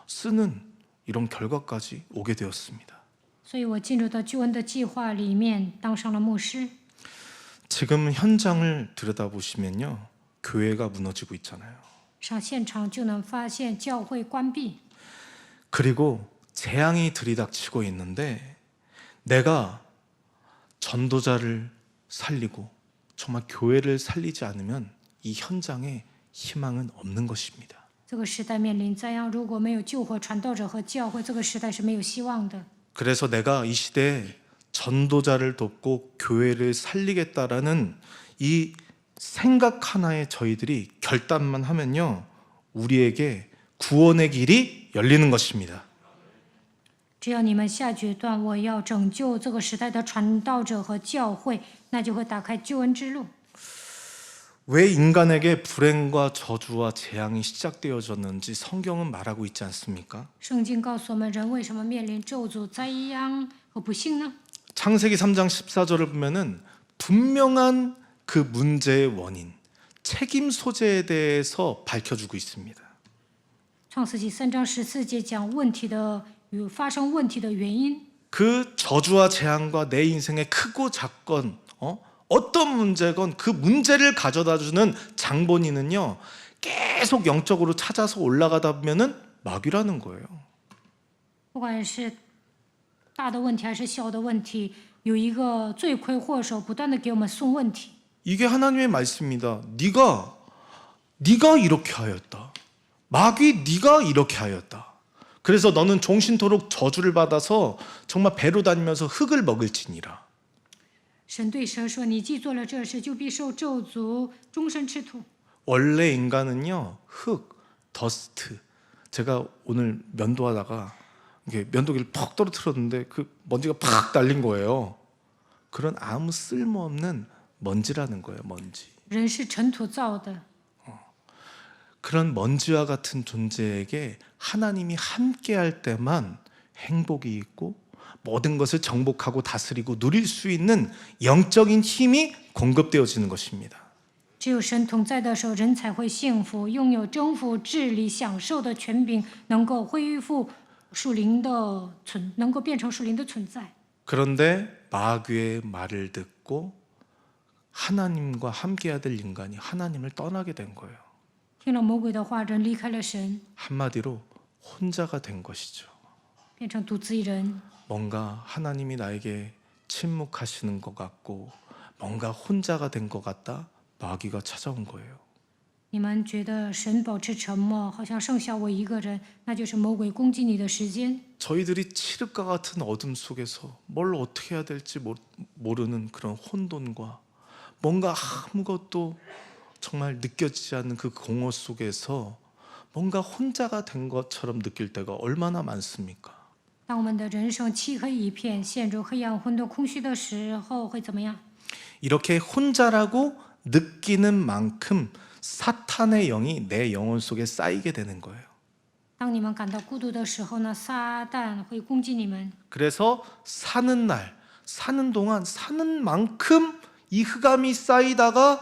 쓰는 이런 결과까지 오게 되었습니다.
所以我进入到救恩的计划里面，当上了牧师。
지금 현장을 들여다보시면요, 교회가 무너지고 있잖아요.
上现场就能发现教会关闭，
그리고 재앙이 들이닥치고 있는데 내가 전도자를 살리고 정말 교회를 살리지 않으면 이 현장에 희망은 없는 것입니다.
这个时代面临灾殃，如果没有救活传道者和教会，这个时代是没有希望的。
그래서 내가 이 시대에 전도자를 돕고 교회를 살리겠다라는 이 생각 하나에 저희들이 결단만 하면요, 우리에게 구원의 길이 열리는 것입니다.
只要你们下决断，我要拯救这个时代的传道者和教会，那就会打开救恩之路。
왜 인간에게 불행과 저주와 재앙이 시작되어졌는지 성경은 말하고 있지 않습니까?
圣经告诉我们，人为什么面临咒诅、灾殃和不幸呢？
창세기 3장 14절을 보면은 분명한 그 문제의 원인, 책임 소재에 대해서 밝혀주고 있습니다.
创世纪3章14节讲问题的与发生问题的原因。
그 저주와 재앙과 내 인생의 크고 작건, 어떤 문제건 그 문제를 가져다주는 장본인은요, 계속 영적으로 찾아서 올라가다 보면은 마귀라는 거예요.
不管是大的问题还是小的问题，有一个罪魁祸首不断的给我们送问题。
이게 하나님의 말씀입니다. 네가 이렇게 하였다. 마귀 네가 이렇게 하였다. 그래서 너는 종신토록 저주를 받아서 정말 배로 다니면서 흙을 먹을지니라.
神对蛇说：“你既做了这事，就必受咒诅，终身吃土。”
원래 인간은요, 흙, 더스트. 제가 오늘 면도하다가 이렇게 면도기를 퍽 떨어뜨렸는데 그 먼지가 팍 날린 거예요. 그런 아무 쓸모없는 먼지라는 거예요, 먼지.
人是尘土造的，
그런 먼지와 같은 존재에게 하나님이 함께할 때만 행복이 있고 모든 것을 정복하고 다스리고 누릴 수 있는 영적인 힘이 공급되어지는 것입니다.
只有神同在的时候，人才会幸福，拥有征服、治理、享受的权柄，能够恢复属灵的能够变成属灵的存在。
그런데 마귀의 말을 듣고 듣고 하나님과 함께해야 될 인간이 하나님을 떠나게 된 거예요.
听了魔鬼的话，人离开了神，
한마디로 혼자가 된 것이죠.
变成独自一人。
뭔가 하나님이 나에게 침묵하시는 것 같고 뭔가 혼자가 된 것 같다 마귀가 찾아온 거예요.
你们觉得神保持沉默，好像剩下我一个人，那就是魔鬼攻击你的时间。
저희들이 칠흑과 같은 어둠 속에서 뭘 어떻게 해야 될지 모르는 그런 혼돈과 뭔가 아무것도 정말 느껴지지 않는 그 공허 속에서 뭔가 혼자가 된 것처럼 느낄 때가 얼마나 많습니까?
当我们的人生漆黑一片，陷入黑暗、混沌、空虚的时候，会怎么样？
이렇게 혼자라고 느끼는 만큼 사탄의 영이 내 영혼 속에 쌓이게 되는 거예요.
当你们感到孤独的时候呢，撒旦会攻击你们。
그래서 사는 날, 사는 동안, 사는 만큼 이 흑암이 쌓이다가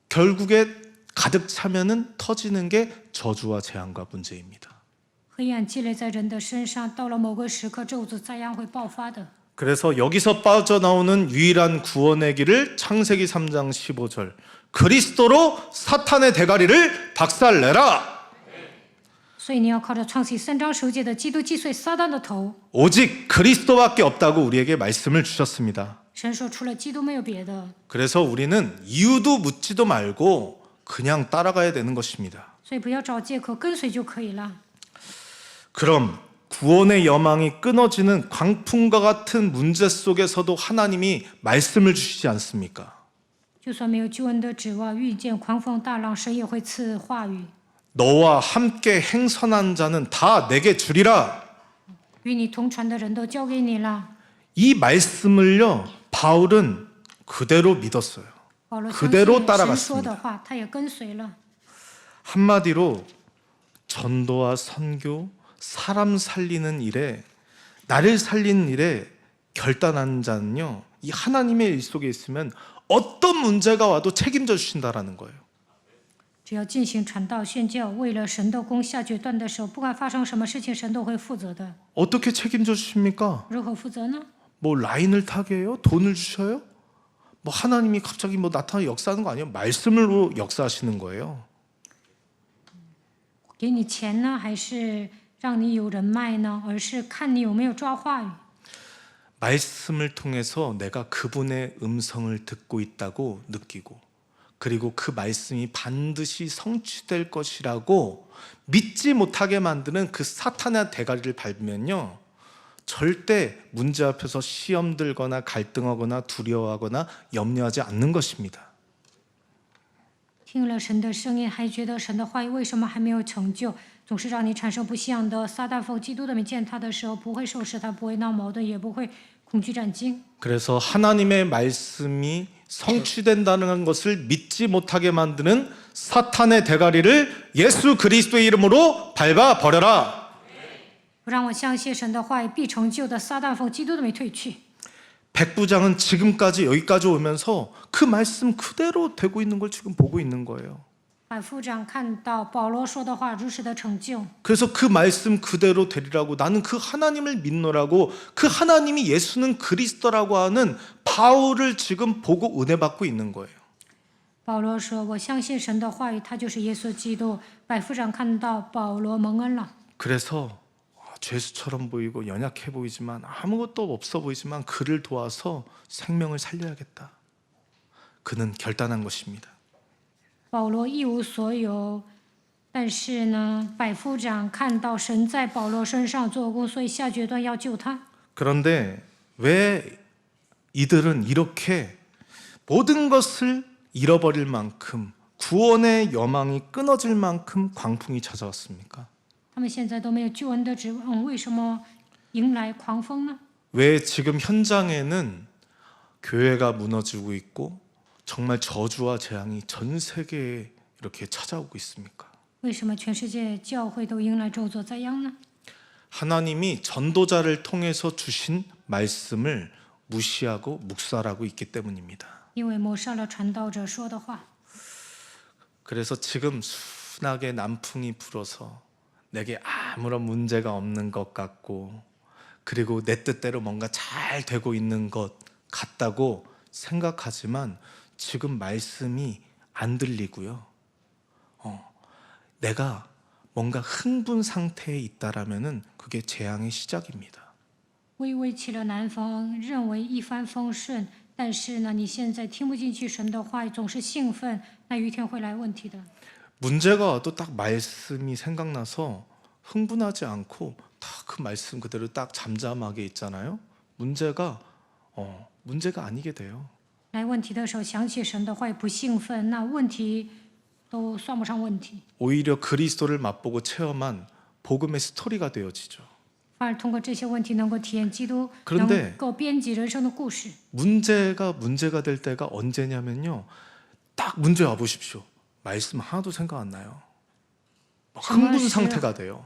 결국에 가득 차면은 터지는 게 저주와 재앙과 문제입니다.
黑暗积累在人的身上，到了某个时刻，咒诅灾殃会爆发的。
그래서 여기서 빠져나오는 유일한 구원의 길을 창세기 3장 15절 그리스도로 사탄의 대가리를 박살내라.
所以你要靠着创世3章10节的基督击碎撒旦的头。
오직 그리스도밖에 없다고 우리에게 말씀을 주셨습니다.
神说，除了基督没有别的。
그래서 우리는 이유도 묻지도 말고 그냥 따라가야 되는 것입니다.
所以不要找借口，跟随就可以了。
그럼 구원의 여망이 끊어지는 광풍과 같은 문제 속에서도 하나님이 말씀을 주시지 않습니까?
就算没有救恩的指望，遇见狂风大浪，神也会赐话语。
너와 함께 행선한 자는 다 내게 주리라.
与你同船的人都交给你了。
이 말씀을요 바울은 그대로 믿었어요.
保罗相
그대로
信神说
따라갔습니다.
的话，他也跟随了。
한마디로 전도와 선교, 사람 살리는 일에 나를 살리는 일에 결단하는 자는요 이 하나님의 일 속에 있으면 어떤 문제가 와도 책임져 주신다라는 거예요.
只要进行传道宣教，为了神的功下决断的时候，不管发生什么事情，神都会负责的。
어떻게 책임져 주십니까?
如何负责呢？
뭐 라인을 타게 해요? 돈을 주셔요? 뭐 하나님이 갑자기 뭐 나타나 역사하는 거 아니에요? 말씀으로 역사하시는 거예요.
给你钱呢，还是让你有人脉呢？而是看你有没有抓话语。
말씀을 통해서 내가 그분의 음성을 듣고 있다고 느끼고 그리고 그 말씀이 반드시 성취될 것이라고 믿지 못하게 만드는 그 사탄의 대가리를 밟으면요 절대 문제 앞에서 시험 들거나 갈등하거나 두려워하거나 염려하지 않는 것입니다.
听了神的声音，还觉得神的话语为什么还没有成就？总是让你产生不信的。撒旦奉基督的名见他的时候，不会受试探，不会闹矛盾，也不会恐惧战惊。
그래서 하나님의 말씀이 성취된다는 것을 믿지 못하게 만드는 사탄의 대가리를 예수 그리스도의 이름으로 밟아 버려라.
不让我相信神的话语必成就的，撒旦奉基督的名退去。
백부장은 지금까지 여기까지 오면서 그 말씀 그대로 되고 있는 걸 지금 보고 있는 거예요.
百夫长看到保罗说的话如实的成就，
그래서 그 말씀 그대로 되리라고 나는 그 하나님을 믿노라고 그 하나님이 예수는 그리스도라고 하는 바울을 지금 보고 은혜 받고 있는 거예요.
保罗说：“我相信神的话语，他就是耶稣基督。”百夫长看到保罗蒙恩了，
그래서 죄수처럼 보이고 연약해 보이지만 아무것도 없어 보이지만 그를 도와서 생명을 살려야겠다. 그는 결단한 것입니다.
保罗一无所有，但是呢，百夫长看到神在保罗身上做工，所以下决断要救他。
그런데 왜 이들은 이렇게 모든 것을 잃어버릴 만큼 구원의 여망이 끊어질 만큼 광풍이 찾아왔습니까?
他们现在都没有救恩的指望，为什么迎来狂风呢？
왜 지금 현장에는 교회가 무너지고 있고 정말 저주와 재앙이 전 세계에 이렇게 찾아오고 있습니까?
为什么全世界教会都迎来咒诅灾殃呢？
하나님이 전도자를 통해서 주신 말씀을 무시하고 묵살하고 있기 때문입니다.
因为抹杀了传道者说的话。
그래서 지금 순하게 남풍이 불어서 내게 아무런 문제가 없는 것 같고 그리고 내 뜻대로 뭔가 잘 되고 있는 것 같다고 생각하지만 지금 말씀이 안 들리고요. 내가 뭔가 흥분 상태에 있다라면은 그게 재앙의 시작입니다.
微微起了南风，认为一帆风顺，但是呢，你现在听不进去神的话，总是兴奋，那有一天会来问题的。
문제가 와도 딱 말씀이 생각나서 흥분하지 않고 딱 그 말씀 그대로 딱 잠잠하게 있잖아요. 문제가 아니게 돼요.
来问题的时候想起神的话也不兴奋，那问题都算不上问题，
오히려 그리스도를 맛보고 체험한 복음의 스토리가 되어지죠.
反而通过这些问题能够体验基督，
그런데
能够编辑人生的故事。
문제가 될 때가 언제냐면요. 딱 문제 와 보십시오. 말씀 하나도 생각 안 나요. 막 흥분 상태가 돼요.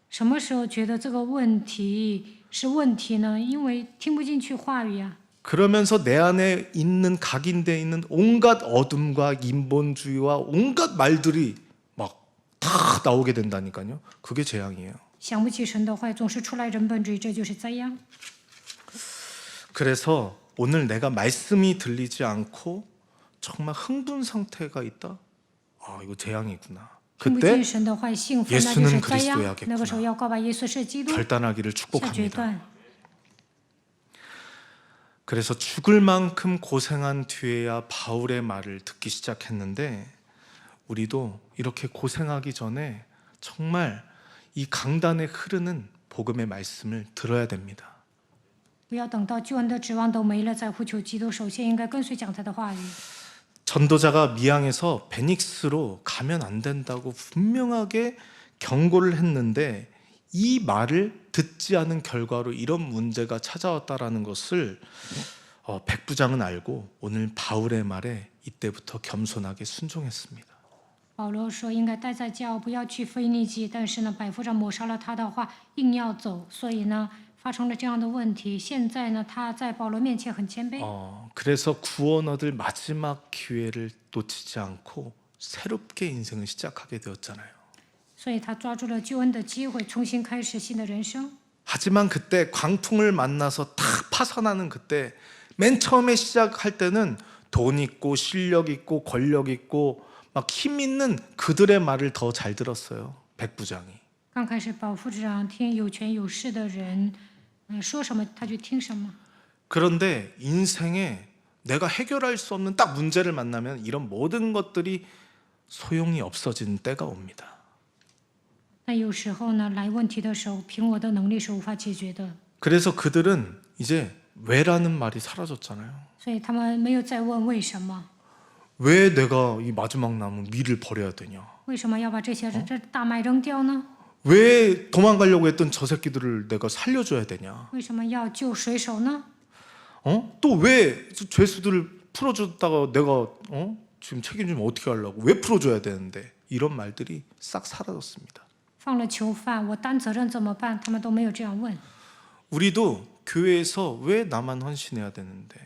什么时候觉得这个问题是问题呢？因为听不进去话语啊。
그러면서 내 안에 있는 각인되어 있는 온갖 어둠과 인본주의와 온갖 말들이 막 다 나오게 된다니까요. 그게 재앙이에요.
想不起神的话，总是出来人本主义，这就是灾殃。
그래서 오늘 내가 말씀이 들리지 않고 정말 흥분 상태가 있다. 아, 이거 재앙이구나.
听不
그때
进神的话，兴奋，那就是灾殃。那个时候要告白耶稣是基督，
결단하기를
下决
축복합니다.
断。
그래서 죽을 만큼 고생한 뒤에야 바울의 말을 듣기 시작했는데 우리도 이렇게 고생하기 전에 정말 이 강단에 흐르는 복음의 말씀을 들어야 됩니다.
不要等到救恩的指望都没了再呼求基督，首先应该跟随讲他的话语。
전도자가 미항에서 베닉스로 가면 안 된다고 분명하게 경고를 했는데 이 말을 듣지 않은 결과로 이런 문제가 찾아왔다라는 것을 백부장은 알고 오늘 바울의 말에 이때부터 겸손하게 순종했습니다.
保罗说应该待在家，不要去腓尼基，但是呢，百夫长抹杀了他的话，硬要走，所以呢，发生了这样的问题。现在呢，他在保罗面前很谦卑。
그래서 구원 얻을 마지막 기회를 놓치지 않고 새롭게 인생을 시작하게 되었잖아요.
所以他抓住了救恩的机会，重新开始新的人生。
하지만 그때 광풍을 만나서 탁 파산하는 그때 맨 처음에 시작할 때는 돈 있고 실력 있고 권력 있고 막 힘 있는 그들의 말을 더 잘 들었어요. 백부장이.
刚开始保副长听有权有势的人，说什么他就听什么。
그런데 인생에 내가 해결할 수 없는 딱 문제를 만나면 이런 모든 것들이 소용이 없어지는 때가 옵니다.
但有时候呢，来问题的时候，凭我的能力是无法解决的，
그래서 그들은 이제 왜라는 말이 사라졌잖아요.
所以他们没有再问为什么，
왜 내가 이 마지막 남은 미를 버려야 되냐?
为什么要把这些这大麦扔掉呢？
왜 도망가려고 했던 저 새끼들을 내가 살려줘야 되냐?
为什么要救水手呢？
또 왜 죄수들을 풀어줬다가 내가 지금 책임지면 어떻게 하려고? 왜 풀어줘야 되는데? 이런 말들이 싹 사라졌습니다.
放了囚犯，我担责任怎么办？他们都没有这样问。
우리도 교회에서 왜 나만 헌신해야 되는데?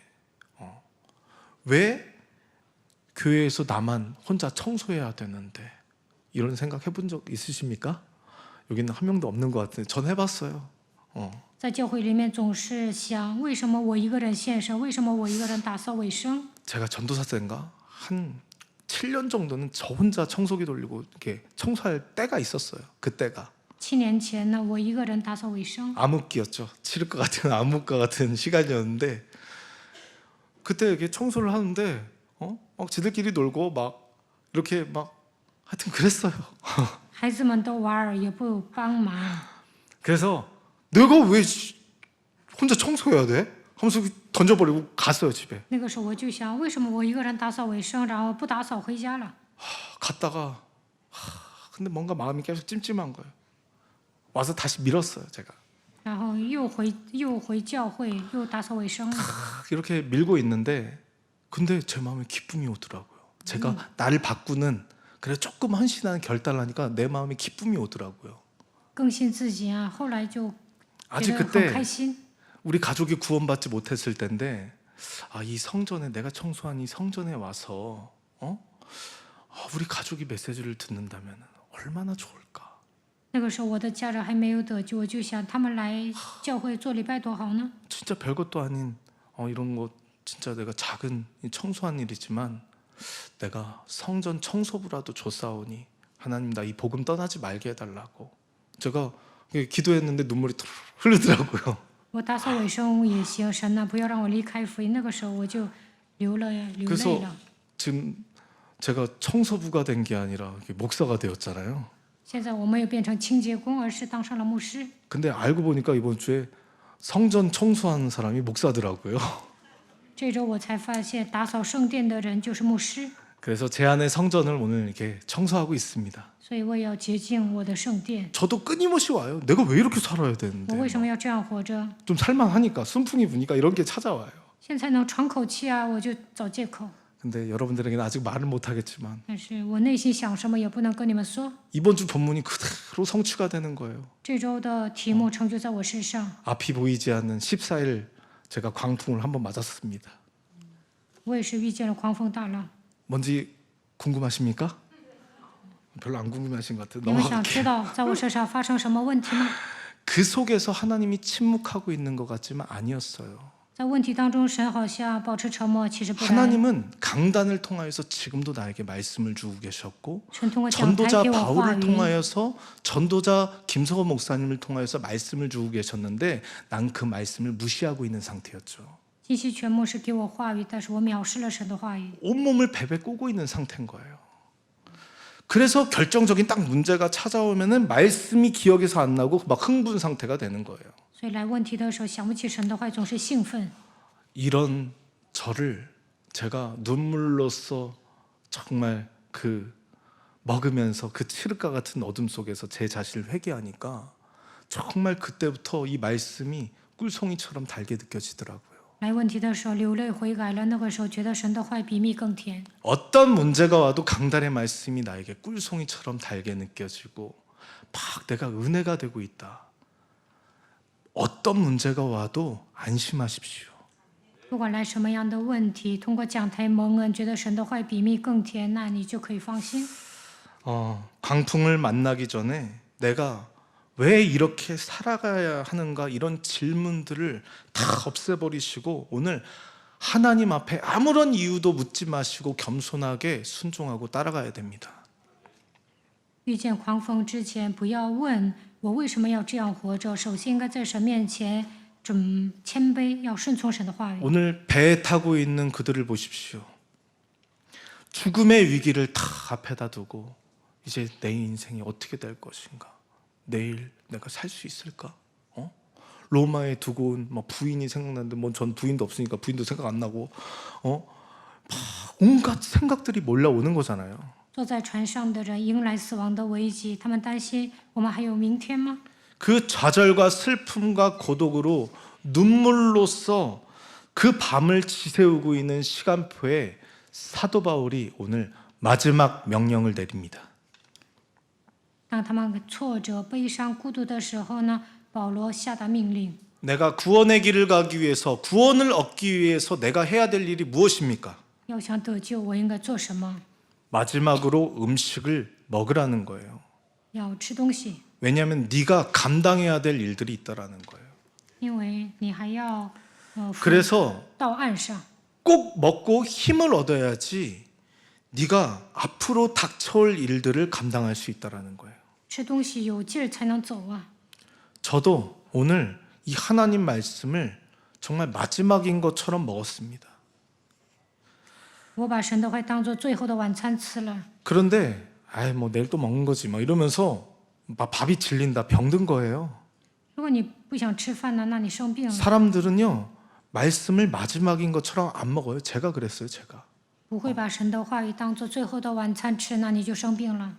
왜 교회에서 나만 혼자 청소해야 되는데? 이런 생각 해본 적 있으십니까? 여기는 한 명도 없는 것 같은데 전 해봤어요.
在教会里面总是想，为什么我一个人献身？为什么我一个人打扫卫生？
제가 전도사 때인가 한 7년 정도는 저 혼자 청소기 돌리고 이렇게 청소할 때가 있었어요. 그때가
7年前呢，我一个人打扫卫生，
암흑기였죠. 칠흑과 같은 암흑과 같은 시간이었는데 그때 이렇게 청소를 하는데 막 지들끼리 놀고 막 이렇게 막 하여튼 그랬어요.
孩子们都玩儿，也不帮忙。
그래서 내가 왜 혼자 청소해야 돼? 하면서 던져버리고 갔어요 집에.
那个时候我就想，为什么我一个人打扫卫生，然后不打扫回家了？
갔다가 근데 뭔가 마음이 계속 찜찜한 거예요. 와서 다시 밀었어요 제가.
然后又回教会，又打扫卫生了。
이렇게 밀고 있는데 근데 제 마음에 기쁨이 오더라고요. 제가 나를 바꾸는 그래 조금 헌신하는 결단을 하니까 내 마음에 기쁨이 오더라고요.
更新自己啊，后来就觉
아직
得很
그때
开心。
우리 가족이 구원받지 못했을 때인데 이 성전에 내가 청소한 이 성전에 와서 우리 가족이 메시지를 듣는다면 얼마나 좋을까.
那个时候我的家人还没有得救，我就想他们来教会做礼拜多好呢。
진짜 별것도 아닌 이런 거 진짜 내가 작은 청소한 일이지만 내가 성전 청소부라도 줬사오니 하나님 나 이 복음 떠나지 말게 해달라고 제가 기도했는데 눈물이 툭 흐르더라고요.
我打扫卫生也行，神呐，不要让我离开福音。那个时候我就流泪
그래서
了。
지금 제가 청소부가 된 게 아니라 목사가 되었잖아요.
现在我没有变成清洁工，而是当上了牧师。
근데 알고 보니까 이번 주에 성전 청소하는 사람이 목사더라고요.
这周我才发现，打扫圣殿的人就是牧师。
그래서 제 안의 성전을 오늘 이렇게 청소하고 있습니다.
所以我也要洁净我的圣殿。
저도 끊임없이 와요. 내가 왜 이렇게 살아야
我
되는데
为什么要这样活着？
좀 살만하니까 순풍이 부니까 이런 게 찾아와요.
现在能喘口气啊，我就找借口。
근데 여러분들에게는 아직 말을 못하겠지만
但是我内心想什么也不能跟你们说。
이번 주 본문이 그대로 성취가 되는 거예요.
这周的题目成就在我身上，
앞이 보이지 않는 14일 제가 광풍을 한번 맞았습니다.
我也是遇见了狂风大浪。
뭔지 궁금하십니까? 별로 안 궁금하신 것 같아요.
你们想
넘어갈게요.
知道在我身上发生什么问题吗？
그 속에서 하나님이 침묵하고 있는 것 같지만 아니었어요.
在问题当中，神好像保持沉默，其实不然。
하나님은 강단을 통하여서 지금도 나에게 말씀을 주고 계셨고
神通过讲台
전도자
给我话
바울을
语，
통하여서 전도자 김석원 목사님을 통하여서 말씀을 주고 계셨는데 난 그 말씀을 무시하고 있는 상태였죠.
信息全部是给我话语，但是我藐视了神的话语。
온몸을 베베 꼬고 있는 상태인 거예요. 그래서 결정적인 딱 문제가 찾아오면은 말씀이 기억에서 안 나고 막 흥분 상태가 되는 거예요.
所以来问题的时候想不起神的话，总是兴奋。
이런 저를 제가 눈물로써 정말 그 먹으면서 그 칠흑과 같은 어둠 속에서 제 자신을 회개하니까 정말 그때부터 이 말씀이 꿀송이처럼 달게 느껴지더라고요.
来问题的时候流泪悔改了，那个时候觉得神的话比蜜更甜。
어떤 문제가 와도 강단의 말씀이 나에게 꿀송이처럼 달게 느껴지고 막 내가 은혜가 되고 있다. 어떤 문제가 와도 안심하십시오.
不管来什么样的问题，通过讲台蒙恩，觉得神的话比蜜更甜，那你就可以放心。
광풍을 만나기 전에 내가 왜 이렇게 살아가야 하는가 이런 질문들을 다 없애버리시고 오늘 하나님 앞에 아무런 이유도 묻지 마시고 겸손하게 순종하고 따라가야 됩니다.
遇见狂风之前，不要问我为什么要这样活着，首先应该在神面前谦卑，要顺从神的话语。
오늘 배에 타고 있는 그들을 보십시오. 죽음의 위기를 다 앞에다 두고 이제 내 인생이 어떻게 될 것인가? 내일 내가 살 수 있을까? 로마에 두고 온 부인이 생각나는데 전 부인도 없으니까 부인도 생각 안 나고 막 온갖 생각들이 몰려오는 거잖아요.
坐在船上的人迎来死亡的危机，他们担心我们还有明天吗？
그 좌절과 슬픔과 고독으로 눈물로써 그 밤을 지새우고 있는 시간표에 사도 바울이 오늘 마지막 명령을 내립니다.
当他们挫折、悲伤、孤独的时候呢，保罗下达命令：
내가 구원의 길을 가기 위해서 구원을 얻기 위해서 내가 해야 될 일이 무엇입니까?
要想得救，我应该做什么？
마지막으로 음식을 먹으라는 거예요.
要吃东西，
왜냐하면 네가 감당해야 될 일들이 있다라는 거예요.
因为你还要
그래서
到岸上。
꼭 먹고 힘을 얻어야지 네가 앞으로 닥쳐올 일들을 감당할 수 있다라는 거예요.
吃东西有劲儿才能走啊！
저도 오늘 이 하나님 말씀을 정말 마지막인 것처럼 먹었습니다.
我把神的话当做最后的晚餐吃了。
그런데 내일 또 먹는 거지 이러면서 막 밥이 질린다 병든 거예요.
如果你不想吃饭呢，那你生病了。
사람들은요 말씀을 마지막인 것처럼 안 먹어요. 제가 그랬어요. 제가
不会把神的话语当做最后的晚餐吃，那你就生病了。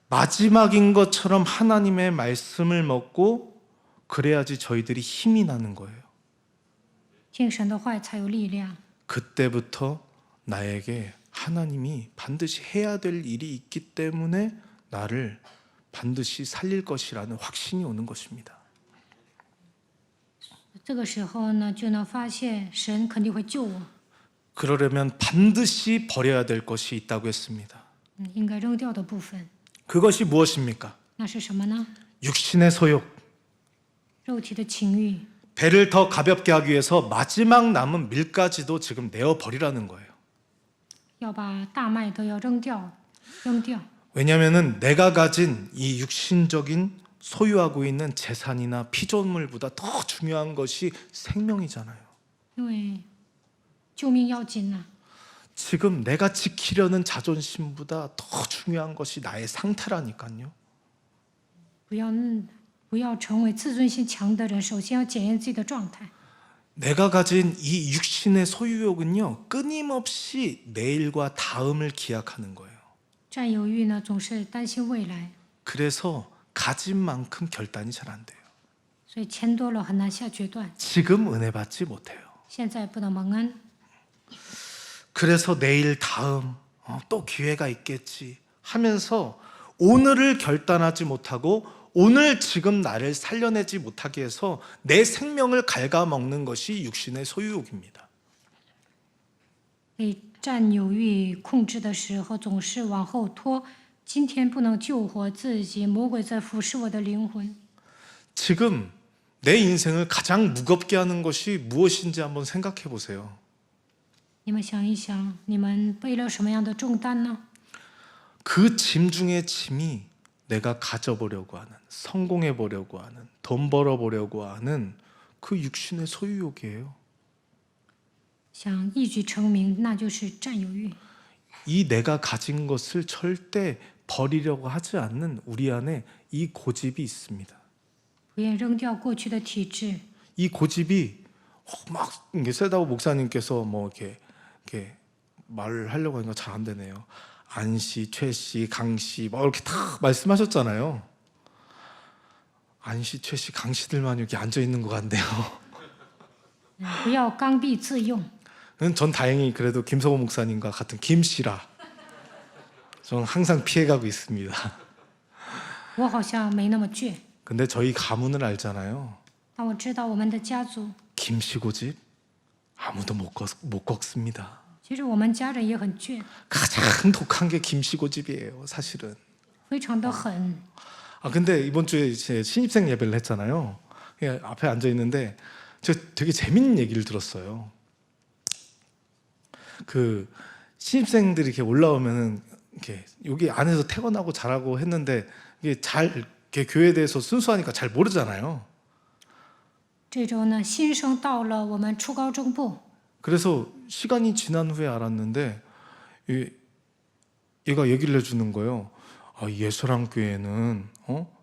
마지막인 것처럼 하나님의 말씀을 먹고 그래야지 저희들이 힘이 나는 거예요.
听神的话才有力量。
그때부터 나에게 하나님이 반드시 해야 될 일이 있기 때문에 나를 반드시 살릴 것이라는 확신이 오는 것입니다.
这个时候呢，就能发现神肯定会救我。
그러려면 반드시 버려야 될 것이 있다고 했습니다.
应该扔掉的部分，
그것이 무엇입니까?
那是什么呢？
육신의 소욕,
肉体的情欲、
배를 더 가볍게 하기 위해서 마지막 남은 밀까지도 지금 내어 버리라는 거예요.
要把大麦都要扔掉，扔掉。
왜냐하면 내가 가진 이 육신적인 소유하고 있는 재산이나 피조물보다 더 중요한 것이 생명이잖아요.
因为救命要紧呐、
지금 내가 지키려는 자존심보다 더 중요한 것이 나의 상태라니까요.
不要成为自尊心强的人，首先要检验自己的状态。
내가 가진 이 육신의 소유욕은요, 끊임없이 내일과 다음을 기약하는 거예요.
占有欲呢，总是担心未来，
그래서 가진 만큼 결단이 잘 안 돼요.
所以钱多了很难下决断。
지금 은혜 받지 못해요.
现在不能蒙恩，
그래서 내일 다음 또 기회가 있겠지 하면서 오늘을 결단하지 못하고 오늘 지금 나를 살려내지 못하게 해서 내 생명을 갉아먹는 것이 육신의 소유욕입니다.
被占有欲控制的时候，总是往后拖。今天不能救活自己，魔鬼在腐蚀我的灵魂。
지금 내 인생을 가장 무겁게 하는 것이 무엇인지 한번 생각해 보세요.
你们想一想，你们背了什么样的重担呢？
그 짐 중에 짐이 내가 가져보려고 하는, 성공해 보려고 하는, 돈 벌어 보려고 하는 그 육신의 소유욕이에요.
想一举成名，那就是占有欲。
이 내가 가진 것을 절대 버리려고 하지 않는 우리 안에 이 고집이 있습니다.
不愿扔掉过去的体质，
이 고집이 막 이게 세다고 목사님께서 뭐 이렇게 말을 하려고 하니까 잘 안 되네요. 안씨, 최씨, 강씨 막 이렇게 다 말씀하셨잖아요. 안씨, 최씨, 강씨들만 이렇게 앉아 있는 것 같네요.
不要刚愎自用。
전 다행히 그래도 김석호 목사님과 같은 김씨라 저는 항상 피해가고 있습니다.
我好像没那么倔，
근데 저희 가문을 알잖아요.
但我知道我们的家族，
김씨 고집 아무도 못 꺾습니다.
其实我们家人也很倔，
가장 독한 게 김씨 고집이에요, 사실은.
非常的狠。
근데 이번 주에 제 신입생 예배를 했잖아요. 예, 앞에 앉아 있는데 제가 되게 재밌는 얘기를 들었어요. 그 신입생들이 이렇게 올라오면은 이렇게 여기 안에서 태어나고 자라고 했는데 이게 잘 이렇게 교회에 대해서 순수하니까 잘 모르잖아요.
这周呢，新生到了我们初高中部，
그래서 시간이 지난 후에 알았는데 얘가 얘기를 해주는 거예요. 예수랑 교회는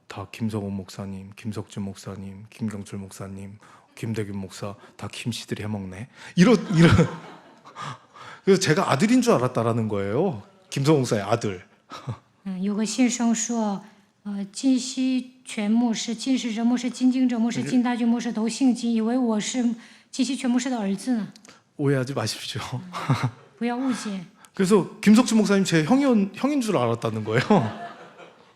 다 김석원 목사님, 김석준 목사님, 김경철 목사님, 김대균 목사 다 김씨들이 해먹네. 이런 그래서 제가 아들인 줄 알았다라는 거예요. 김석원 목사의 아들.
有个新生说，金希全牧师、金世哲牧师、金敬哲牧师、金大军牧师都姓金，以为我是金希全牧师的儿子呢。
오해하지 마십시오.
不要误解。
그래서 김석준 목사님 제 형인 줄 알았다는 거예요.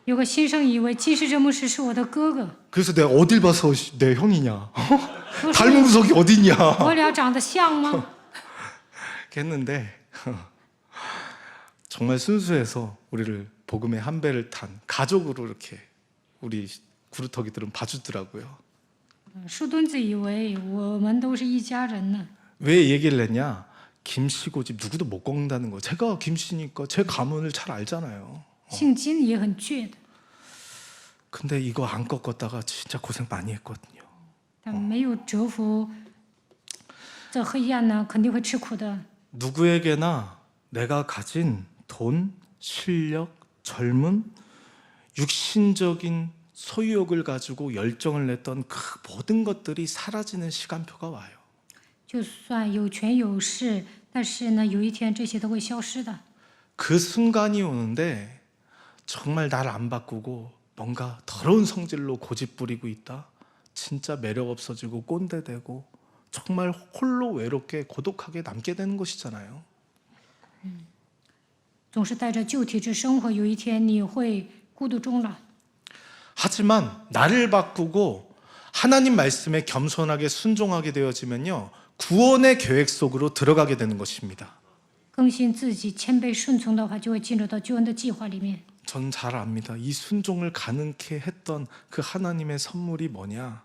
有个新生以为金世哲牧师是我的哥哥，
그래서 내가 어딜 봐서 내 형이냐? 닮은 구석이 어딨냐?
我俩长得像吗？
했는데 정말 순수해서 우리를 복음의 한 배를 탄 가족으로 이렇게 우리 구루터기들은 봐주더라고요.
树墩子以为我们都是一家人呢。
왜 얘기를 했냐? 김씨 고집 누구도 못 꺾는다는 거. 제가 김씨니까 제 가문을 잘 알잖아요.
姓金也很倔的，
근데 이거 안 꺾었다가 진짜 고생 많이 했거든요.
但没有折服这黑暗呢，肯定会吃苦的。
누구에게나 내가 가진 돈, 실력, 젊음, 육신적인 소유욕을 가지고 열정을 냈던 그 모든 것들이 사라지는 시간표가 와요.
就算有权有势，但是呢，有一天这些都会消失的。
그 순간이 오는데 정말 날 안 바꾸고 뭔가 더러운 성질로 고집 부리고 있다. 진짜 매력 없어지고 꼰대되고 정말 홀로 외롭게 고독하게 남게 되는 것이잖아요.
总是带着旧体质生活，有一天你会孤独终老。
하지만 나를 바꾸고 하나님 말씀에 겸손하게 순종하게 되어지면요. 구원의 계획 속으로 들어가게 되는 것입니다.
更新自己，谦卑顺从的话，就会进入到救恩的计划里面。
전 잘 압니다. 이 순종을 가능케 했던 그 하나님의 선물이 뭐냐?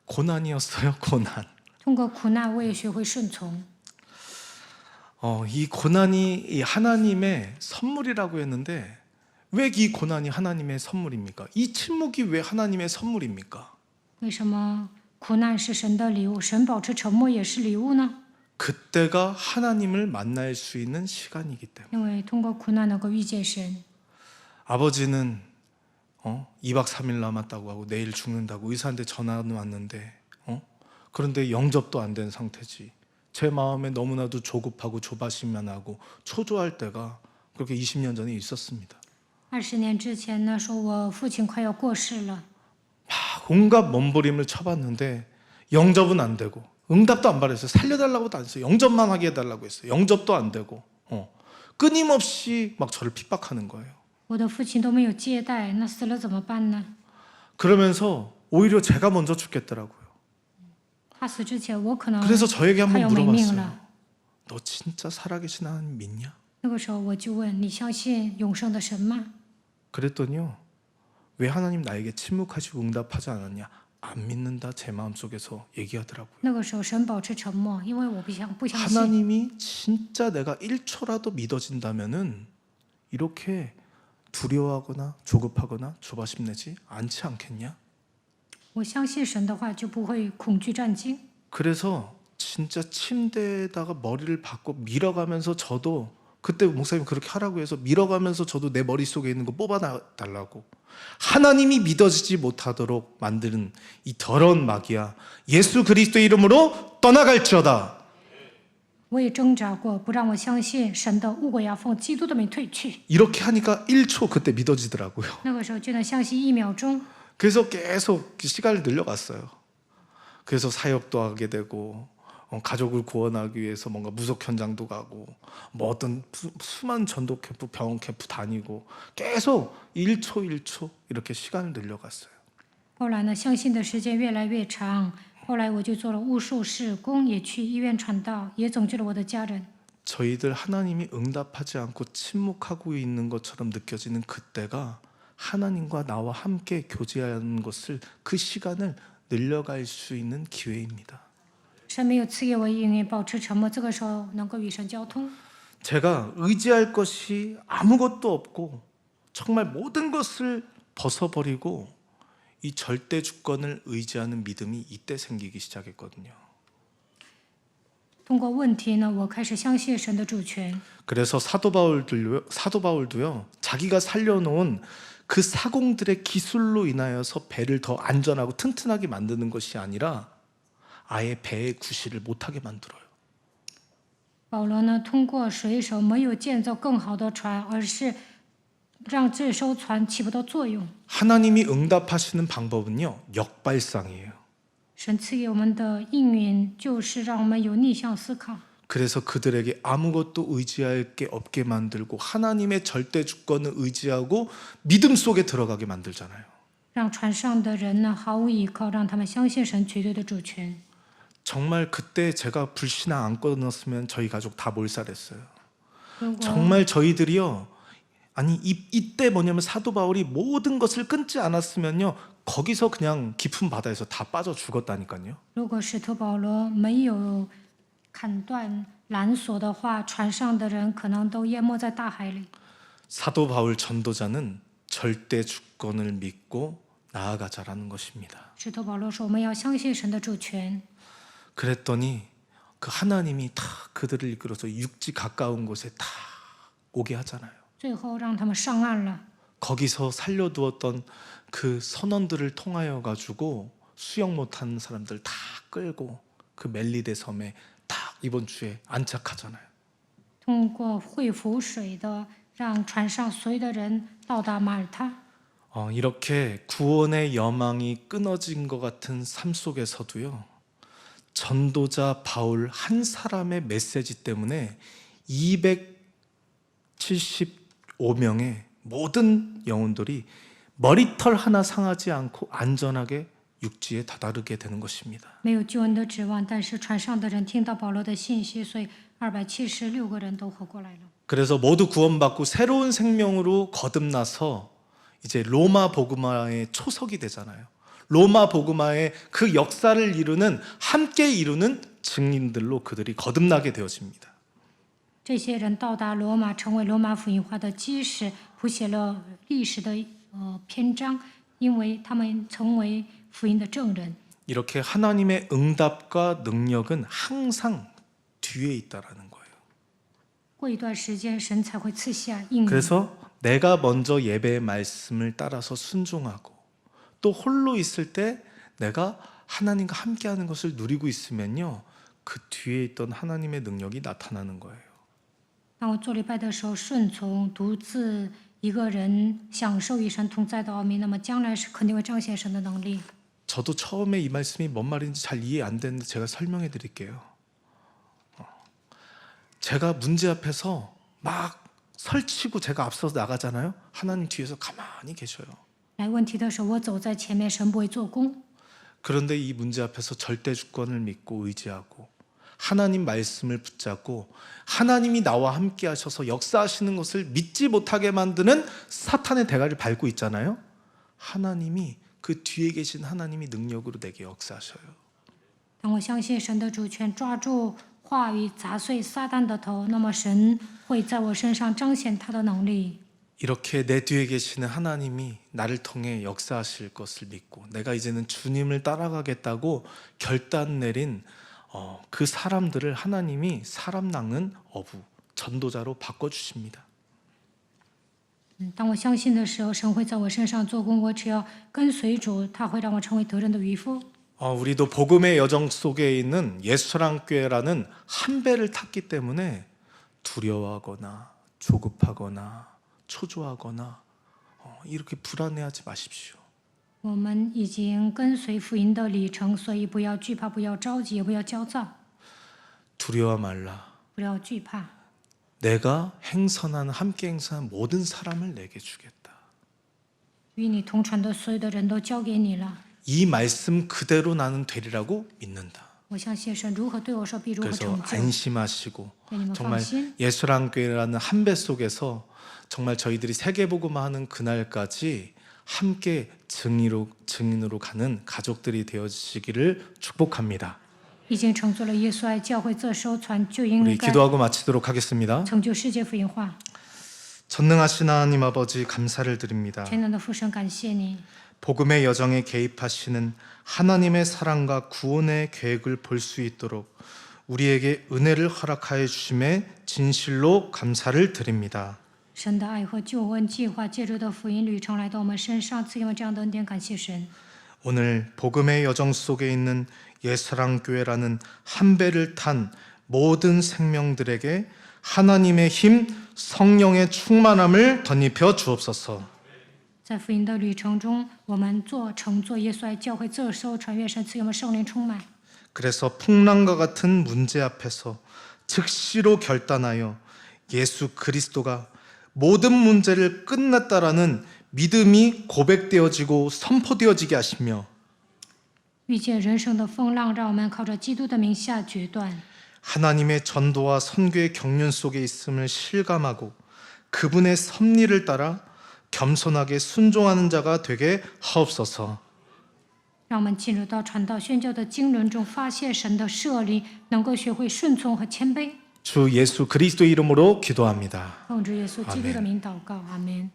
고난이었어요. 고난.
通过苦难，我也学会顺从。
이 고난이 이 하나님의 선물이라고 했는데 왜 이 고난이 하나님의 선물입니까? 이 침묵이 왜 하나님의 선물입니까?
为什么苦难是神的礼物，神保持沉默也是礼物呢？
그때가 하나님을 만날 수 있는 시간이기 때문에.
因为通过苦难能够遇见神。
아버지는 2박 3일 남았다고 하고 내일 죽는다고 의사한테 전화는 왔는데 그런데 영접도 안 된 상태지. 제 마음에 너무나도 조급하고 조바심만하고 초조할 때가 그렇게 20년 전에 있었습니다.
20年之前呢，说我父亲快要过世了，
막 온갖 몸부림을 쳐봤는데 영접은 안 되고 응답도 안 받았어요. 살려달라고도 안 했어요. 영접만 하게 해달라고 했어요. 영접도 안 되고 끊임없이 막 저를 핍박하는 거예요.
我的父亲都没有接待，那死了怎么办呢？
그러면서 오히려 제가 먼저 죽겠더라고요.
他死之前，我可能
그래서 저에게
快
한번
要没命
물어봤어요.
了。
너 진짜 살아계신 하나님 믿냐?
那个时候我就问你相信永生的神吗？
그랬더니요. 왜 하나님 나에게 침묵하시고 응답하지 않았냐? 안 믿는다 제 마음속에서 얘기하더라고요.
那个时候神保持沉默，因为我不相信。
하나님이 진짜 내가 1초라도 믿어진다면은 이렇게 두려워하거나 조급하거나 조바심 내지 않지 않겠냐?
我相信神的话，就不会恐惧战惊。
그래서 진짜 침대에다가 머리를 박고 밀어가면서 저도 그때 목사님 그렇게 하라고 해서 밀어가면서 저도 내 머릿속에 있는 거 뽑아달라고 하나님이 믿어지지 못하도록 만드는 이 더러운 마귀야 예수 그리스도 이름으로 떠나갈지어다.
我也挣扎过，不让我相信神的乌鬼牙奉基督的名退去。
이렇게 하니까 1초 그때 믿어지더라고요.
那个时候就能相信1秒钟。
그래서 계속 시간을 늘려갔어요. 그래서 사역도 하게 되고 가족을 구원하기 위해서 뭔가 무속 현장도 가고 뭐 어떤 수많은 전도 캠프, 병원 캠프 다니고 계속 1초 이렇게 시간을 늘려갔어요.
后来呢，相信的时间越来越长。后来我就做了无数事工，也去医院传道，也拯救了我的家人。
저희들 하나님이 응답하지 않고 침묵하고 있는 것처럼 느껴지는 그때가 하나님과 나와 함께 교제하는 것을 그 시간을 늘려갈 수 있는 기회입니다.
神没有赐给我应允，保持沉默，这个时候能够与神交通。
제가 의지할 것이 아무것도 없고 정말 모든 것을 벗어버리고 이 절대 주권을 의지하는 믿음이 이때 생기기 시작했거든요.
通过问题呢，我开始相信神的主权。
그래서 사도 바울도요 자기가 살려놓은 그 사공들의 기술로 인하여서 배를 더 안전하고 튼튼하게 만드는 것이 아니라 아예 배의 구실을 못하게 만들어요.
保罗呢，通过水手没有建造更好的船，而是让这艘船起不到作用。
하나님이 응답하시는 방법은요 역발상이에요.
神赐给我们的应允，就是让我们有逆向思考。
그래서 그들에게 아무것도 의지할 게 없게 만들고 하나님의 절대 주권을 의지하고 믿음 속에 들어가게 만들잖아요.
让船上的人呢毫无依靠，让他们相信神绝对的主权。
정말 그때 제가 불신앙 안 끊었으면 저희 가족 다 몰살했어요.
如果
정말 저희들이요 아니 이때 뭐냐면 사도 바울이 모든 것을 끊지 않았으면요 거기서 그냥 깊은 바다에서 다 빠져 죽었다니까요.
如果使徒保罗没有砍断缆索的话，船上的人可能都淹没在大海里。
사도 바울 전도자는 절대 주권을 믿고 나아가자라는 것입니다.
使徒保罗说：“我们要相信神的主权。”
그랬더니 그 하나님이 다 그들을 이끌어서 육지 가까운 곳에 다 오게 하잖아요.
最后让他们上岸了。
거기서 살려두었던 그 선원들을 통하여 가지고 수영 못하는 사람들 다 끌고 그 멜리데 섬에 딱 이번 주에 안착하잖아요.
通过会浮水的，让船上所有的人到达马耳他。
이렇게 구원의 여망이 끊어진 것 같은 삶 속에서도요. 전도자 바울 한 사람의 메시지 때문에 275명의 모든 영혼들이 머리털 하나 상하지 않고 안전하게 육지에 다다르게 되는 것입니다.
没有救恩的指望，但是船上的人听到保罗的信息，所以276个人都活过来了。
그래서 모두 구원받고 새로운 생명으로 거듭나서 이제 로마 복음화의 초석이 되잖아요. 로마 복음화의 그 역사를 이루는 함께 이루는 증인들로 그들이 거듭나게 되어집니다.
这些人到达罗马，成为罗马福音化的基石，谱写了历史的篇章，因为他们成为福音的证人。
이렇게 하나님의 응답과 능력은 항상 뒤에 있다라는 거예요.
过一段时间，神才会赐下应允。
그래서 내가 먼저 예배의 말씀을 따라서 순종하고 또 홀로 있을 때 내가 하나님과 함께하는 것을 누리고 있으면요, 그 뒤에 있던 하나님의 능력이 나타나는 거예요.
当我做礼拜的时候顺从，独自一个人享受与神同在的奥秘，那么将来是肯定会彰显神的能力。
저도 처음에 이 말씀이 뭔 말인지 잘 이해 안 되는데 제가 설명해 드릴게요. 제가 문제 앞에서 막 설치고 제가 앞서서 나가잖아요. 하나님 뒤에서 가만히 계셔요.
来问题的时候，我走在前面，神不会做工。
그런데 이 문제 앞에서 절대 주권을 믿고 의지하고 하나님 말씀을 붙잡고 하나님이 나와 함께 하셔서 역사하시는 것을 믿지 못하게 만드는 사탄의 대가를 밟고 있잖아요. 하나님이 그 뒤에 계신 하나님이 능력으로 내게 역사하셔요.
当我相信神的主权，抓住话语砸碎撒旦的头，那么神会在我身上彰显他的能力。
이렇게 내 뒤에 계시는 하나님이 나를 통해 역사하실 것을 믿고 내가 이제는 주님을 따라가겠다고 결단 내린 그 사람들을 하나님이 사람 낚는 어부, 전도자로 바꿔주십니다.
当我相信的时候，神会在我身上做工。我只要跟随主，他会让我成为得人的渔夫。
우리도 복음의 여정 속에 있는 예수랑교회라는 한 배를 탔기 때문에 두려워하거나 조급하거나 초조하거나 이렇게 불안해하지 마십시오.
我们已经跟随福音的里程，所以不要惧怕，不要着急，也不要焦躁，
두려워 말라.
不要惧怕。
내가 행선한 함께 행선한 모든 사람을 내게 주겠다.
与你同船的所有的人都交给你了。
이 말씀 그대로 나는 되리라고 믿는다.
我相信神如何对我说，必如何
그래서
成就。
안심하시고
愿你们
정말
放心。
예수랑교회라는 한 배 속에서 정말 저희들이 세계복음화하는 그날까지 함께 증인으로 가는 가족들이 되어지기를 축복합니다.
已经成就了耶稣爱教会这艘船，就应
우리
该
기도하고 마치도록 하겠습니다.
成就世界福音化。
전능하신 하나님 아버지 감사를 드립니다.
全能的父神，感谢你，
복음의 여정에 개입하시는 하나님의 사랑과 구원의 계획을 볼 수 있도록 우리에게 은혜를 허락하여 주심에 진실로 감사를 드립니다.
神的爱和救恩计划借着的福音旅程来到我们身上，赐给我们这样的恩典，感谢神。
오늘 복음의 여정 속에 있는 예사랑교회라는 한 배를 탄 모든 생명들에게 하나님의 힘, 성령의 충만함을 덧입혀 주옵소서.
在福音的旅程中，我们乘坐耶稣爱教会这艘船，愿神赐给我们圣灵充满。
그래서 풍랑과 같은 문제 앞에서 즉시로 결단하여 예수 그리스도가 모든 문제를 끝냈다라는 믿음이 고백되어지고 선포되어지게 하시며
遇见人生的风浪，让我们靠着基督的名下决断，
하나님의 전도와 선교의 경륜 속에 있음을 실감하고 그분의 섭리를 따라 겸손하게 순종하는 자가 되게 하옵소서.
让我们进入到传道宣教的经纶中，发现神的设立，能够学会顺从和谦卑。
주 예수 그리스도의 이름으로 기도합니다.
奉主耶稣基督的名祷告，阿门。